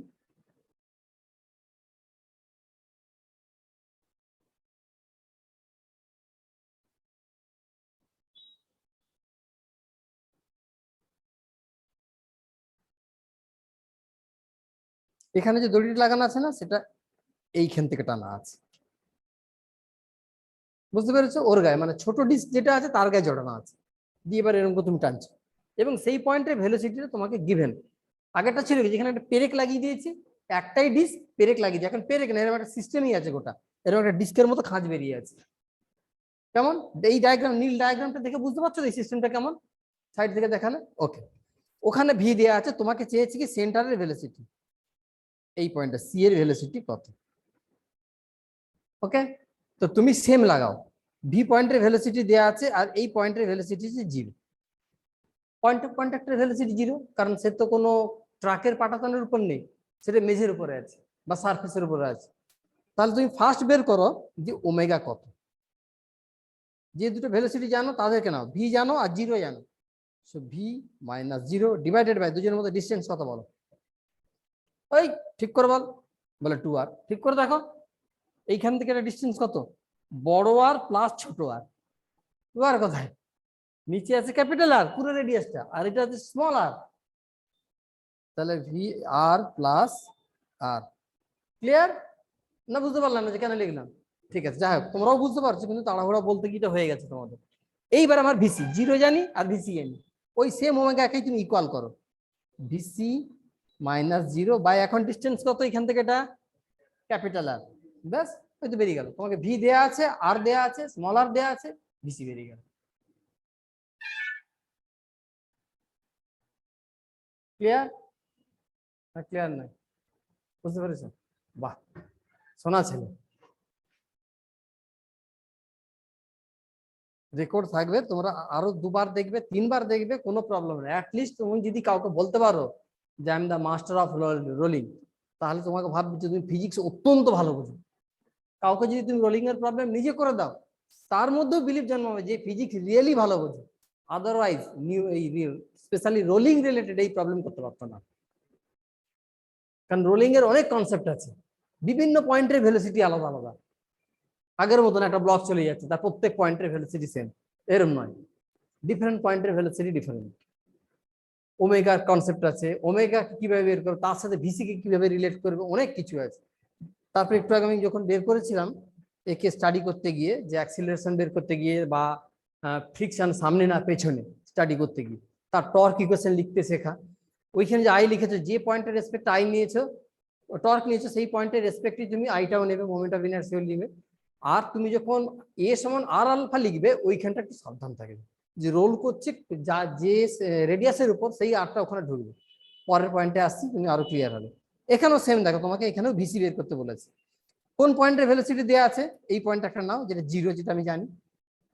এখানে যে দড়িটা লাগানো আছে না, সেটা এইখান থেকে টানা আছে, বুঝতে পেরেছো? ওর গায়ে মানে ছোট ডিস্ক যেটা আছে তার গায়ে জড়ানো আছে, দিয়ে এবার এরকম তুমি টানছো, এবং সেই পয়েন্টের ভেলোসিটিটা তোমাকে গিভেন। আগেরটা ছিল কি, যেখানে একটা পেরেক লাগিয়ে দিয়েছি, একটাই ডিস্ক পেরেক লাগিয়ে দিয়ে, এখন পেরেক না, এরকম একটা সিস্টেমই আছে গোটা, এরকম একটা ডিস্কের মতো খাঁজ বেরিয়ে আছে কেমন। এই ডায়াগ্রাম, নীল ডায়াগ্রামটা দেখে বুঝতে পারছো এই সিস্টেমটা কেমন, সাইড থেকে দেখালে। ওকে, ওখানে ভি দেওয়া আছে, তোমাকে চেয়েছি কি সেন্টারের ভেলোসিটি, এই পয়েন্টটা সি এর ভেলোসিটি কত। ওকে, তো তুমি সেম লাগাও, ভি পয়েন্টের ভেলোসিটি দেওয়া আছে আর এই পয়েন্টের ভেলোসিটি হচ্ছে 0। পয়েন্ট অফ কন্ট্যাক্টের ভেলোসিটি 0, কারণ সে তো কোনো ট্রাকের পাটাতনের উপর নেই, সেটা মেঝের উপরে আছে বা সারফেসের উপরে আছে। তাহলে তুমি ফার্স্ট বের করো যে ওমেগা কত, যে দুটো ভেলোসিটি জানো তাদেরকে নাও, ভি জানো আর 0 জানো, so V minus 0 divided by দুজনের মধ্যে ডিস্টেন্স কত বলো, ওই ঠিক করে বল, বলে 2r। ঠিক করে দেখো এইখান থেকে একটা ডিস্টেন্স কত, বড় আর প্লাস ছোট আর, আর কোথায় নিচে আছে ক্যাপিটাল আর পুরো রেডিয়াসটা, আর এটা আছে স্মল আর, তাহলে ভি আর প্লাস আর। ক্লিয়ার না? বুঝতে পারলাম না যে কেন লিখলাম? ঠিক আছে, যাই হোক তোমরাও বুঝতে পারছো, কিন্তু তাড়াহুড়া বলতে গিয়ে হয়ে গেছে তোমাদের। এইবার আমার ভিসি জিরো জানি আর ভিসি জানি, ওই সেম ওমেগা একাই তুমি ইকুয়াল করো, ভিসি মাইনাস জিরো বাই, এখন ডিস্টেন্স কত এখান থেকে, এটা ক্যাপিটাল আর, ব্যাস ওই তো বেরিয়ে গেল। তোমাকে ভি দেয়া আছে, আর দেয়া আছে, স্মল আর দেয়া আছে, ভিসি বেরিয়ে গেল। ক্লিয়ার না? ক্লিয়ার নয়? বুঝতে পেরেছো? বাহ, শোনা ছেলে। রেকর্ড থাকবে, তোমরা আরো দুবার দেখবে, তিনবার দেখবে, কোনো প্রবলেম নেই। অ্যাটলিস্ট তুমি যদি কাউকে বলতে পারো যে I am the master of rolling, তাহলে তোমাকে ভাববে যে তুমি ফিজিক্স অত্যন্ত ভালো বুঝো। কাউকে যদি তুমি রোলিং এর প্রবলেম নিজে করে দাও, তার মধ্যেও বিলিভ জন্মাবে যে ফিজিক্স রিয়েলি ভালো বোঝে। আদারওয়াইজ এই স্পেশালি রোলিং রিলেটেড এই প্রবলেম করতে পারতো না, কারণ রোলিং এর অনেক কনসেপ্ট আছে, বিভিন্ন পয়েন্টের ভেলোসিটি আলাদা আলাদা। আগের মতন একটা ব্লক চলে যাচ্ছে, তার প্রত্যেক পয়েন্টের ভেলোসিটি সেম, এরকম নয়, ডিফারেন্ট পয়েন্টের ভেলোসিটি ডিফারেন্ট। ওমেগার কনসেপ্ট আছে, ওমেগা কিভাবে বের করবে, তার সাথে ভিসি কে কিভাবে রিলেট করবে, অনেক কিছু আছে। তারপর একটু আগে আমি যখন বের করেছিলাম একে স্টাডি করতে গিয়ে, যে অ্যাক্সিলারেশন বের করতে গিয়ে বা ফ্রিকশন সামনে না পেছনে স্টাডি করতে গিয়ে, তার টর্ক ইকুয়েশন লিখতে শেখা, ওইখানে যে আই লিখেছো, যে পয়েন্টের রেসপেক্ট আই নিয়েছো, টর্ক নিয়েছো, সেই পয়েন্টের রেসপেক্টে তুমি আইটাও নেবে, মোমেন্ট অফ ইনার্সিয়া লিখবে। আর তুমি যখন এ সমান আর আলফা লিখবে, ওইখানটা একটু সাবধান থাকবে, যে রোল করছে যা যে রেডিয়াসের উপর, সেই আরটা ওখানে ঢুকবে। পরের পয়েন্টে আসছি, তুমি আরো ক্লিয়ার হবে। এখানেও সেম দেখো, তোমাকে এখানেও ভিসি বের করতে বলেছে। কোন পয়েন্টের ভ্যালোসিটি দেওয়া আছে, এই পয়েন্ট একটা নাও, যেটা জিরো, যেটা আমি জানি।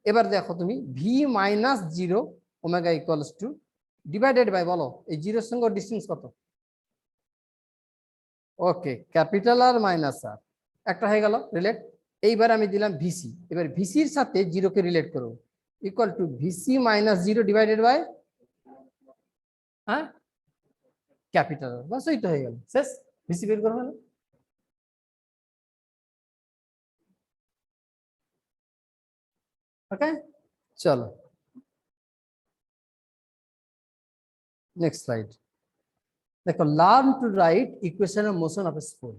এবার দেখো তুমি V minus zero omega equals to divided by, বলো এই জিরোর সঙ্গে ডিস্টেন্স কত? ওকে, ক্যাপিটাল আর মাইনাস আর, একটা হয়ে গেল রিলেট। এইবার আমি দিলাম ভিসি, এবার ভিসির সাথে জিরোকে রিলেট করবো, equal to VC minus zero divided by, হ্যাঁ, ক্যাপিটাল, বাস ওই তো হয়ে গেল, শেষ। ভিসি বের করে ফেলো। ওকে, চলো নেক্সট স্লাইড। দেখো, learn to right equation of motion of A spoon.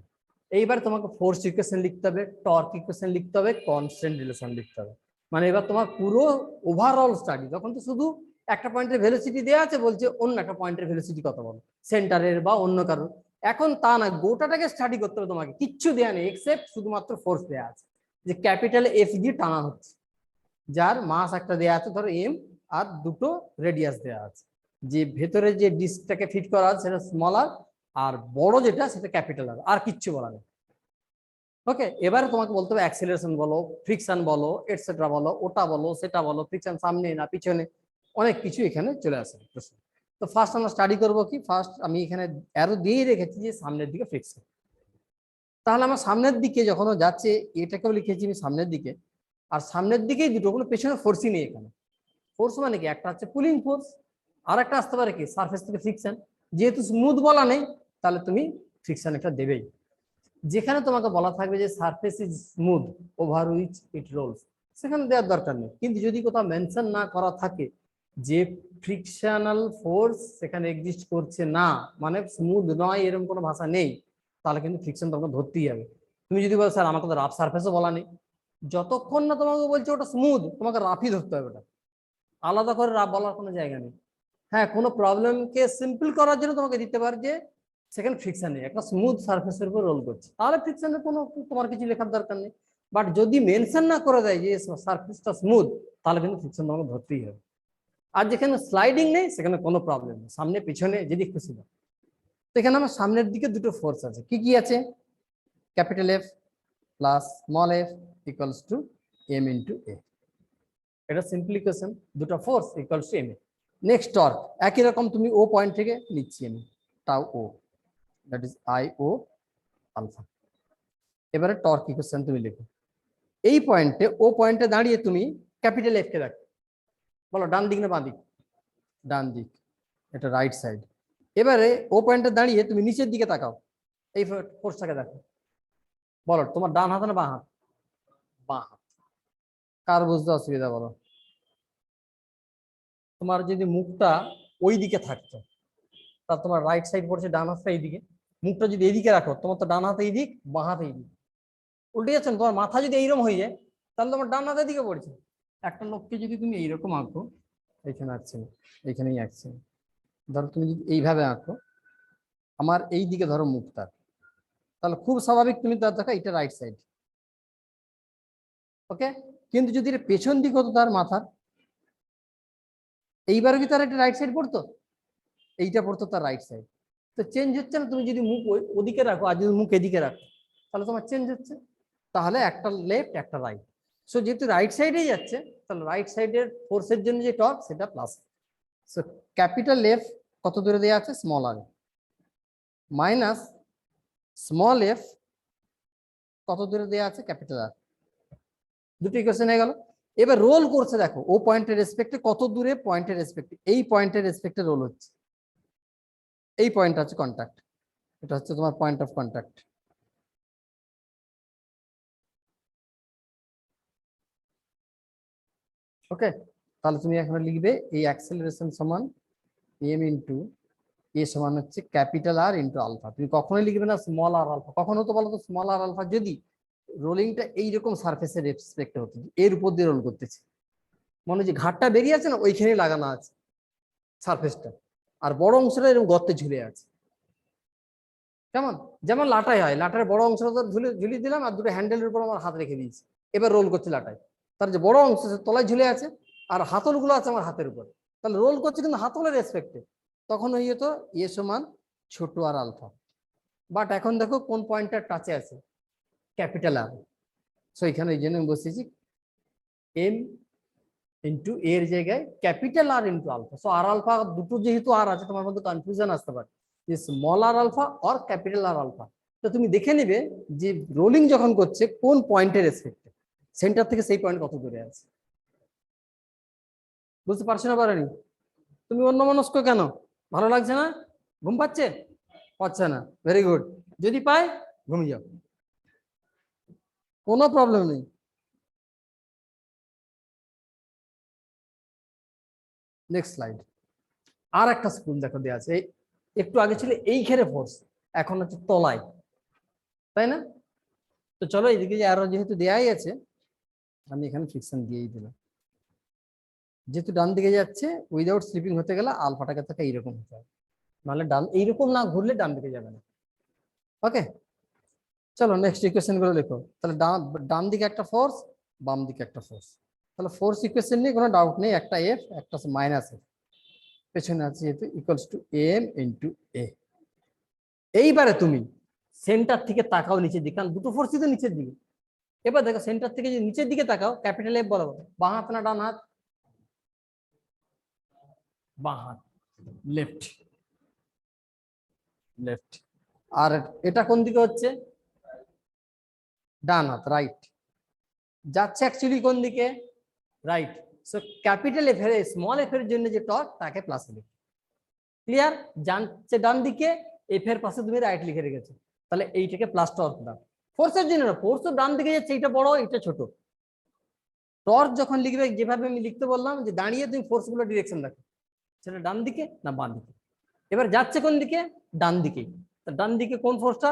এইবার তোমাকে ফোর্স ইকুয়েশন লিখতে হবে, টর্ক ইকুয়েশন লিখতে হবে, কনস্ট্যান্ট রিলেশন লিখতে হবে। মানে এবার তোমার পুরো ওভারঅল স্টাডি, তখন তো শুধু একটা পয়েন্টের ভেলোসিটি দেওয়া আছে, বলছে অন্য একটা পয়েন্টের ভেলোসিটি কত বলো, সেন্টারের বা অন্য কারোর। এখন তা না, গোটাটাকে স্টাডি করতে হবে, তোমাকে কিচ্ছু দেওয়া নেই এক্সেপ্ট শুধুমাত্র ফোর্স দেওয়া আছে, যে ক্যাপিটাল এফ দিয়ে টানা হচ্ছে, যার মাস একটা দেওয়া আছে ধরো এম, আর দুটো রেডিয়াস দেওয়া আছে, যে ভেতরে যে ডিস্কটাকে ফিট করা আছে সেটা স্মল আর বড় যেটা সেটা ক্যাপিটাল আর কিচ্ছু বলা নেই। ওকে, এবারে তোমাকে বলতে হবে অ্যাক্সিলারেশন বলো, ফ্রিকশন বলো, এটসেট্রা বলো, ওটা বলো, সেটা বলো, ফ্রিকশন সামনে না পিছনে, অনেক কিছু এখানে চলে আসে প্রশ্ন। তো ফার্স্ট আমরা স্টাডি করবো কি, ফার্স্ট আমি এখানে অ্যারো দিয়েই রেখেছি যে সামনের দিকে ফ্রিকশন। তাহলে আমার সামনের দিকে যখন যাচ্ছে, এটাকেও লিখেছি আমি সামনের দিকে, আর সামনের দিকেই দুটো, কোনো পেছনে ফোর্সই নেই এখানে। ফোর্স মানে কি, একটা হচ্ছে পুলিং ফোর্স, আর একটা আসতে পারে কি সারফেস থেকে ফ্রিকশন। যেহেতু স্মুথ বলা নেই, তাহলে তুমি ফ্রিকশন একটা দেবেই। যেখানে তোমাকে বলা থাকবে যে surface is smooth over which it rolls, সেখানে দেওয়ার দরকার নেই। কিন্তু যদি কোথাও মেনশন না করা থাকে যে ফ্রিকশনাল ফোর্স সেখানে এক্সিস্ট করছে না, মানে স্মুথ নয়, এরকম কোনো ভাষা নেই, তাহলে কিন্তু ফ্রিকশন তোমাকে ধরতেই হবে। তুমি যদি বলো স্যার আমাকে তো রাফ সারফেসও বলা নেই, যতক্ষণ না তোমাকে বলছে ওটা স্মুথ, তোমাকে রাফই ধরতে হবে, ওটা আলাদা করে রাফ বলার কোনো জায়গা নেই। হ্যাঁ, কোনো প্রবলেমকে সিম্পল করার জন্য তোমাকে দিতে পারে যে সেখানে ফ্রিকশন নেই, একটা স্মুথ সারফেসের উপর রোল করছে, তাহলে ফ্রিকশনের কোনো তোমার কিছু লেখার দরকার নেই। বাট যদি মেনশন না করে দেয় যে সারফেসটা স্মুথ, তাহলে কিন্তু ফ্রিকশন তোমাকে ধরতেই হবে। আর যেখানে স্লাইডিং নেই সেখানে কোনো প্রবলেম নেই, সামনে পিছনে যদি খুশি না। তো এখানে আমার সামনের দিকে দুটো ফোর্স আছে, কি কি আছে, capital F plus small F equals to M into A. এটা সিম্পলিফিকেশন, দুটো force equals to M A. Next torque, একই রকম তুমি ও পয়েন্ট থেকে নিচ্ছি আমি, tau O, that is I O alpha. এবারে টর্ক ইকুয়েশন তুমি লিখো, এই পয়েন্টে ও পয়েন্টে দাঁড়িয়ে তুমি ক্যাপিটাল এফ কে দেখো, বলো ডান দিক না বাঁ দিক, ডান দিক, এটা রাইট সাইড। এবারে ও পয়েন্টে দাঁড়িয়ে তুমি নিচের দিকে তাকাও, এই ফোর্সটাকে দেখো, বলো তোমার ডান হাত না বাঁ হাত, বাঁ হাত। কার বুঝতে অসুবিধা বলো? তোমার যদি মুখটা ওই দিকে থাকতো, তা তোমার রাইট সাইড পড়ছে, ডান হাতটা এইদিকে, মুখটা যদি এইদিকে রাখো, তোমার তো ডান হাতে এইদিক, বাঁ হাতে এইদিক, উল্টে যাচ্ছে না? তোমার মাথা যদি এইরকম হয়ে যায়, তাহলে তোমার ডান হাতের দিকে পড়ছে। একটা লোককে যদি তুমি এইরকম আঁকো, এখানে আঁকছে না, এইখানেই আঁকছে, ধরো তুমি যদি এইভাবে আঁকো, আমার এই দিকে ধরো মুখটা, তাহলে খুব স্বাভাবিক তুমি তার দেখো এটা রাইট সাইড, ওকে। কিন্তু যদি এটা পেছন দিক হতো তার মাথার, এইবারে কি তার একটা রাইট সাইড পড়তো? এইটা পড়তো তার রাইট সাইড। তো চেঞ্জ হচ্ছে না? তুমি যদি মুখ ওদিকে রাখো আর যদি মুখ এদিকে রাখো, তাহলে তোমার চেঞ্জ হচ্ছে। তাহলে একটা লেফট একটা রাইট, সো যেহেতু রাইট সাইডেই যাচ্ছে, তাহলে রাইট সাইডের ফোর্সের জন্য যে টর্ক সেটা প্লাস। সো ক্যাপিটাল এফ কত দূরে দেওয়া আছে? Small R, minus small F কত দূরে দেওয়া আছে? Capital R. দুটো ইকুয়েশন হয়ে গেল। এবার রোল করছে, দেখো ও পয়েন্টের রেসপেক্টে কত দূরে, পয়েন্টের রেসপেক্টে, এই পয়েন্টের রেসপেক্টে রোল হচ্ছে। এই পয়েন্ট হচ্ছে কন্টাক্ট, এটা হচ্ছে তোমার পয়েন্ট অফ কন্টাক্ট। ওকে, তাহলে তুমি এখন লিখবে এই অ্যাক্সেলারেশন সমান এম ইন্টু এ সমান হচ্ছে ক্যাপিটাল আর ইন্টু আলফা। তুমি কখনোই লিখবে না স্মল আর আলফা। কখন হতো বলো তো স্মল আর আলফা? যদি রোলিংটা এইরকম সারফেসের রেসপেক্টে হতো, এর উপর দিয়ে রোল করতেছে, মনে যে ঘাটটা বেরিয়ে আছে না, ওইখানে লাগানো আছে সারফেসটা, আর বড় অংশটা এরকম গর্তে ঝুলে আছে। কেমন? যেমন লাটাই হয়, লাটার বড় অংশটা ঝুলিয়ে দিলাম আর দুটো হ্যান্ডেলের উপর আমার হাত রেখে দিয়েছি, এবার রোল করছে লাটাই, তার যে বড় অংশ তলায় ঝুলে আছে আর হাতলগুলো আছে আমার হাতের উপর, তাহলে রোল করছে কিন্তু হাতলের রেসপেক্টে। তখন হয়ে যেত এ সমান ছোট আর আলফা। বাট এখন দেখো কোন পয়েন্টটা টাচে আছে? ক্যাপিটাল আর। সো এখানে এই জন্য আমি বসেছি এম ইন্টু এর জায়গায় capital R into alpha. So R alpha দুটো যেহেতু আর আছে, তোমার মধ্যে কনফিউশন আসতে পারে যে স্মল আর আলফা আর ক্যাপিটাল আর আলফা। তো তুমি দেখে নিবে যে রোলিং যখন করছে কোন পয়েন্টের রেসপেক্টে, সেন্টার থেকে সেই পয়েন্ট কত দূরে আছে। বুঝতে পারছো না? পারেনি? তুমি অন্যমনস্ক কেন? ভালো লাগছে না? ঘুম পাচ্ছে? পাচ্ছে না? Very good. যদি পায় ঘুমিয়ে যাও, কোনো প্রবলেম নেই। Next slide. আর একটা স্কুল দেখো দেওয়া আছে, একটু আগে ছিল এইখানে ফোর্স, এখন হচ্ছে তলায়, তাই না? তো চলো এইদিকে যে আরো যেহেতু দেয়াই আছে, আমি এখানে ফিকশন দিয়েই দিলাম। যেহেতু ডান দিকে যাচ্ছে, উইদাউট স্লিপিং হতে গেলে আলফাটাকে থাকে এইরকম হতে হবে, নাহলে ডান এইরকম না ঘুরলে ডান দিকে যাবে না। ওকে, চলো নেক্সট ইকুয়েশন গুলো লেখো। তাহলে ডান দিকে একটা ফোর্স, বাম দিকে একটা ফোর্স। তাহলে ফোর্স ইকুয়েশন নিয়ে কোনো ডাউট নেই, একটা এফ একটা মাইনাস এফ, পেছনে আছে যেহেতু ইকুয়ালস টু এম ইন্টু এ। এইবারে তুমি সেন্টার থেকে তাকাও নিচের দিকে, কারণ দুটো ফোর্সই তো নিচের দিকে। এবার দেখো সেন্টার থেকে যদি নিচের দিকে তাকাও, ক্যাপিটাল এফ বলো, বাঁ হাত না ডান হাত? বাঁ হাত, লেফট, লেফট। আর এটা কোন দিকে হচ্ছে? ডান হাত, রাইট। যাচ্ছে অ্যাকচুয়ালি কোন দিকে? রাইট। সো ক্যাপিটাল এফ এর স্মল এফ এর জন্য যে টর্ক, তাকে প্লাস লিখে। ক্লিয়ার? যাচ্ছে ডান দিকে, এফ এর পাশে তুমি রাইট লিখে রেখেছো, তাহলে এইটাকে প্লাস টর্ক দাও। ফোর্সের জন্য না, ফোর্স তো ডান দিকে যাচ্ছে, এটা বড় এটা ছোট। টর্ক যখন লিখবে যেভাবে আমি লিখতে বললাম, যে দাঁড়িয়ে তুমি ফোর্স গুলো ডিরেকশন দেখো, সেটা ডান দিকে না বাম দিকে। এবার যাচ্ছে কোন দিকে? ডান দিকে। ডান দিকে কোন ফোর্সটা?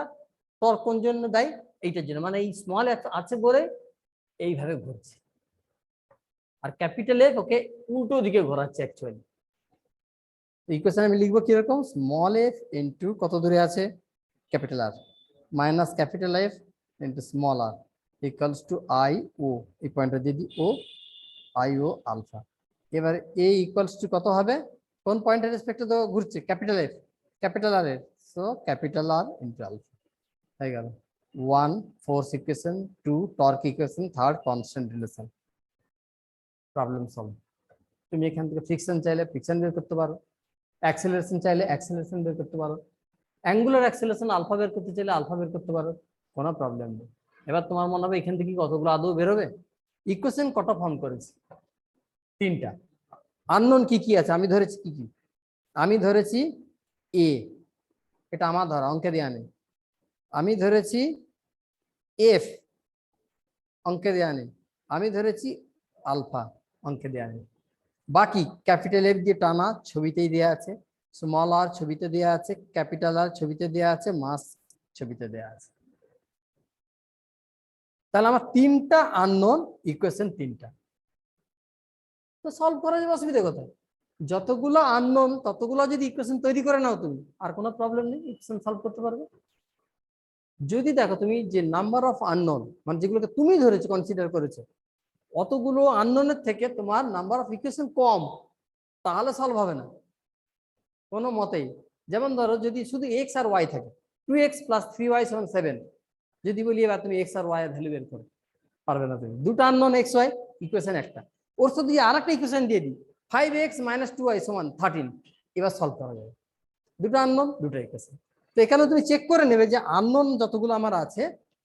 টর্ক কোন জন্য দেয়? এইটার জন্য, মানে এই স্মল এফ আছে বলে এইভাবে ঘুরছে, আর ক্যাপিটাল এফ ওকে উল্টো দিকে ঘোরাচ্ছে অ্যাকচুয়ালি। ইকুয়েশন আমি লিখবো কিরকম? স্মল এফ ইন্টু কত দূরে আছে? Capital R, minus capital F into small R equals to I O, এই পয়েন্টটা দিয়ে দিই ও, আই ও আলফা। এবার এ ইকুয়ালস টু কত হবে? কোন পয়েন্টের রেসপেক্টে তো ঘুরছে? ক্যাপিটাল এফ, ক্যাপিটাল আর এর, so capital R into alpha হয়ে গেল। 1 force equation, 2 torque equation, 3 constant relation. Problem solve. তুমি এখান থেকে ফ্রিকশন চাইলে ফ্রিকশন বের করতে পারো, অ্যাক্সেলারেশন চাইলে অ্যাক্সেলারেশন বের করতে পারো, অ্যাঙ্গুলার অ্যাক্সেলারেশন আলফা বের করতে চাইলে আলফা বের করতে পারো, কোনো প্রবলেম নেই। এবার তোমার মনে হবে এখান থেকে কতগুলো আদৌ বেরোবে? ইকুয়েশন কত ফর্ম করেছি? 3টা। আননোন কি কি আছে আমি ধরেছি? কি কি আমি ধরেছি? এ, এটা আমার ধরা, অঙ্কে দেওয়া নেই। আমি ধরেছি এফ, অঙ্কে দেওয়া নেই। আমি ধরেছি আলফা অঙ্কে দেওয়া আছে। বাকি ক্যাপিটাল এফ দিয়ে টানা ছবিতেই দেওয়া আছে, স্মল আর ছবিতে দেওয়া আছে, ক্যাপিটাল আর ছবিতে দেওয়া আছে, মাস ছবিতে দেওয়া আছে। তাহলে আমার তিনটা আননোন, ইকুয়েশন তিনটা, তো সলভ করা যাবে, অসুবিধা কোথায়? যতগুলো আননোন ততগুলো যদি ইকুয়েশন তৈরি করে নাও তুমি, আর কোনো প্রবলেম নেই, ইকুয়েশন সলভ করতে পারবে। যদি দেখো তুমি যে নাম্বার অফ আননোন, মানে যেগুলোকে তুমি ধরেছো, কনসিডার করেছো, অতগুলো আননোনের থেকে তোমার নাম্বার অফ ইকুয়েশন কম, তাহলে সলভ হবে না কোনো মতেই। যেমন ধরো যদি শুধু এক্স আর ওয়াই থাকে, 2x + 3y = 7, যদি বলি এবার তুমি এক্স আর ওয়াই এর ভ্যালু বের করো, পারবে না তুমি। দুটো আননোন এক্স ওয়াই, ইকুয়েশন একটা, ওর সাথে যদি আরেকটা ইকুয়েশন দিয়ে দিই 5x - 2y = 13, এবার সলভ করা যাবে। দুটো আননোন, দুটো ইকুয়েশন। তো এখানে তুমি চেক করে নেবে যে আননোন যতগুলো আমার আছে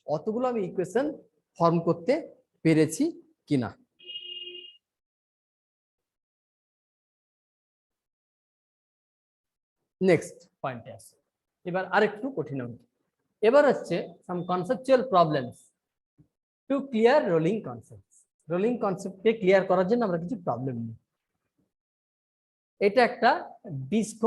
অতগুলো আমি ইকুয়েশন ফর্ম করতে পেরেছি কিনা। নেক্সট পয়েন্টে আসে, এবার আরেকটু কঠিন অঙ্ক। এবার হচ্ছে some conceptual problems to clear rolling concept. Rolling কনসেপ্টকে ক্লিয়ার করার জন্য আমরা কিছু প্রবলেম নিই। এটা একটা ডিস্ক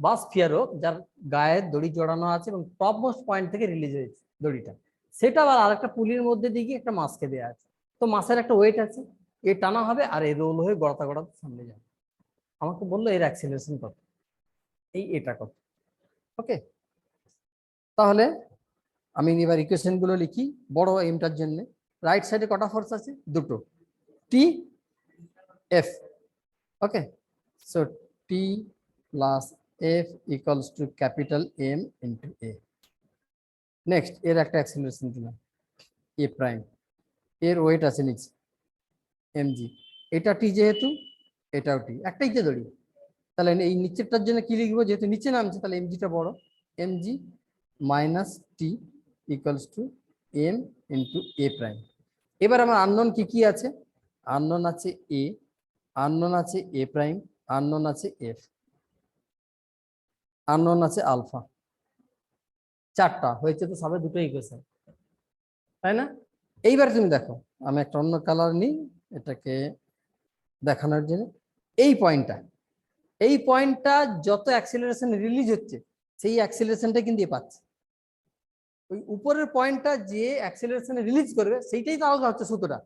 বা স্ফিয়ার হোক, যার গায়ে দড়ি জড়ানো আছে এবং টপ মোস্ট পয়েন্ট থেকে রিলিজ হয়েছে দড়িটা, সেটা আবার আরেকটা পুলির মধ্যে দিয়ে একটা মাছকে দেওয়া আছে। তো মাছের একটা ওয়েট আছে, এ টানা হবে আর এই রোল হয়ে গড়াতে গড়াতে সামনে যাবে। আমাকে বললো এর অ্যাক্সিলারেশন কত, এটা কত। ওকে, তাহলে আমি এবার ইকুয়েশন গুলো লিখি বড় এমটার জন্য। রাইট সাইডে কটা ফোর্স আছে? দুটো, T F. Okay, so T plus F equals to capital M into A. Next এর একটা অ্যাক্সিলারেশন দিলাম এ প্রাইম, এর ওয়েট আছে নিচে এমজি, এটা টি যেহেতু এটাও টি, একটাই যে দড়ি, তাহলে এই নিচেরটার জন্য কি লিখবো, যেহেতু নিচে নামছে তাহলে এমজিটা বড়, MG minus T equals to M into A prime. এবার আমার আননোন কি কি আছে? আননোন আছে এ, আননোন আছে এ প্রাইম, আননোন আছে এফ, আননোন আছে আলফা। চারটা হয়েছে, তো সবে দুটো ইকুয়েশন, তাই না? এইবার তুমি দেখো, আমি একটা অন্য কালার নিই এটাকে দেখানোর জন্য। এই পয়েন্টটা যত অ্যাক্সিলারেশন রিলিজ হচ্ছে সেই অ্যাক্সিলারেশনটা কিন্তু পাচ্ছে। ওই উপরের পয়েন্টটা যে অ্যাক্সিলারেশন রিলিজ করবে সেইটাই তো আলাদা হচ্ছে সুতোটা,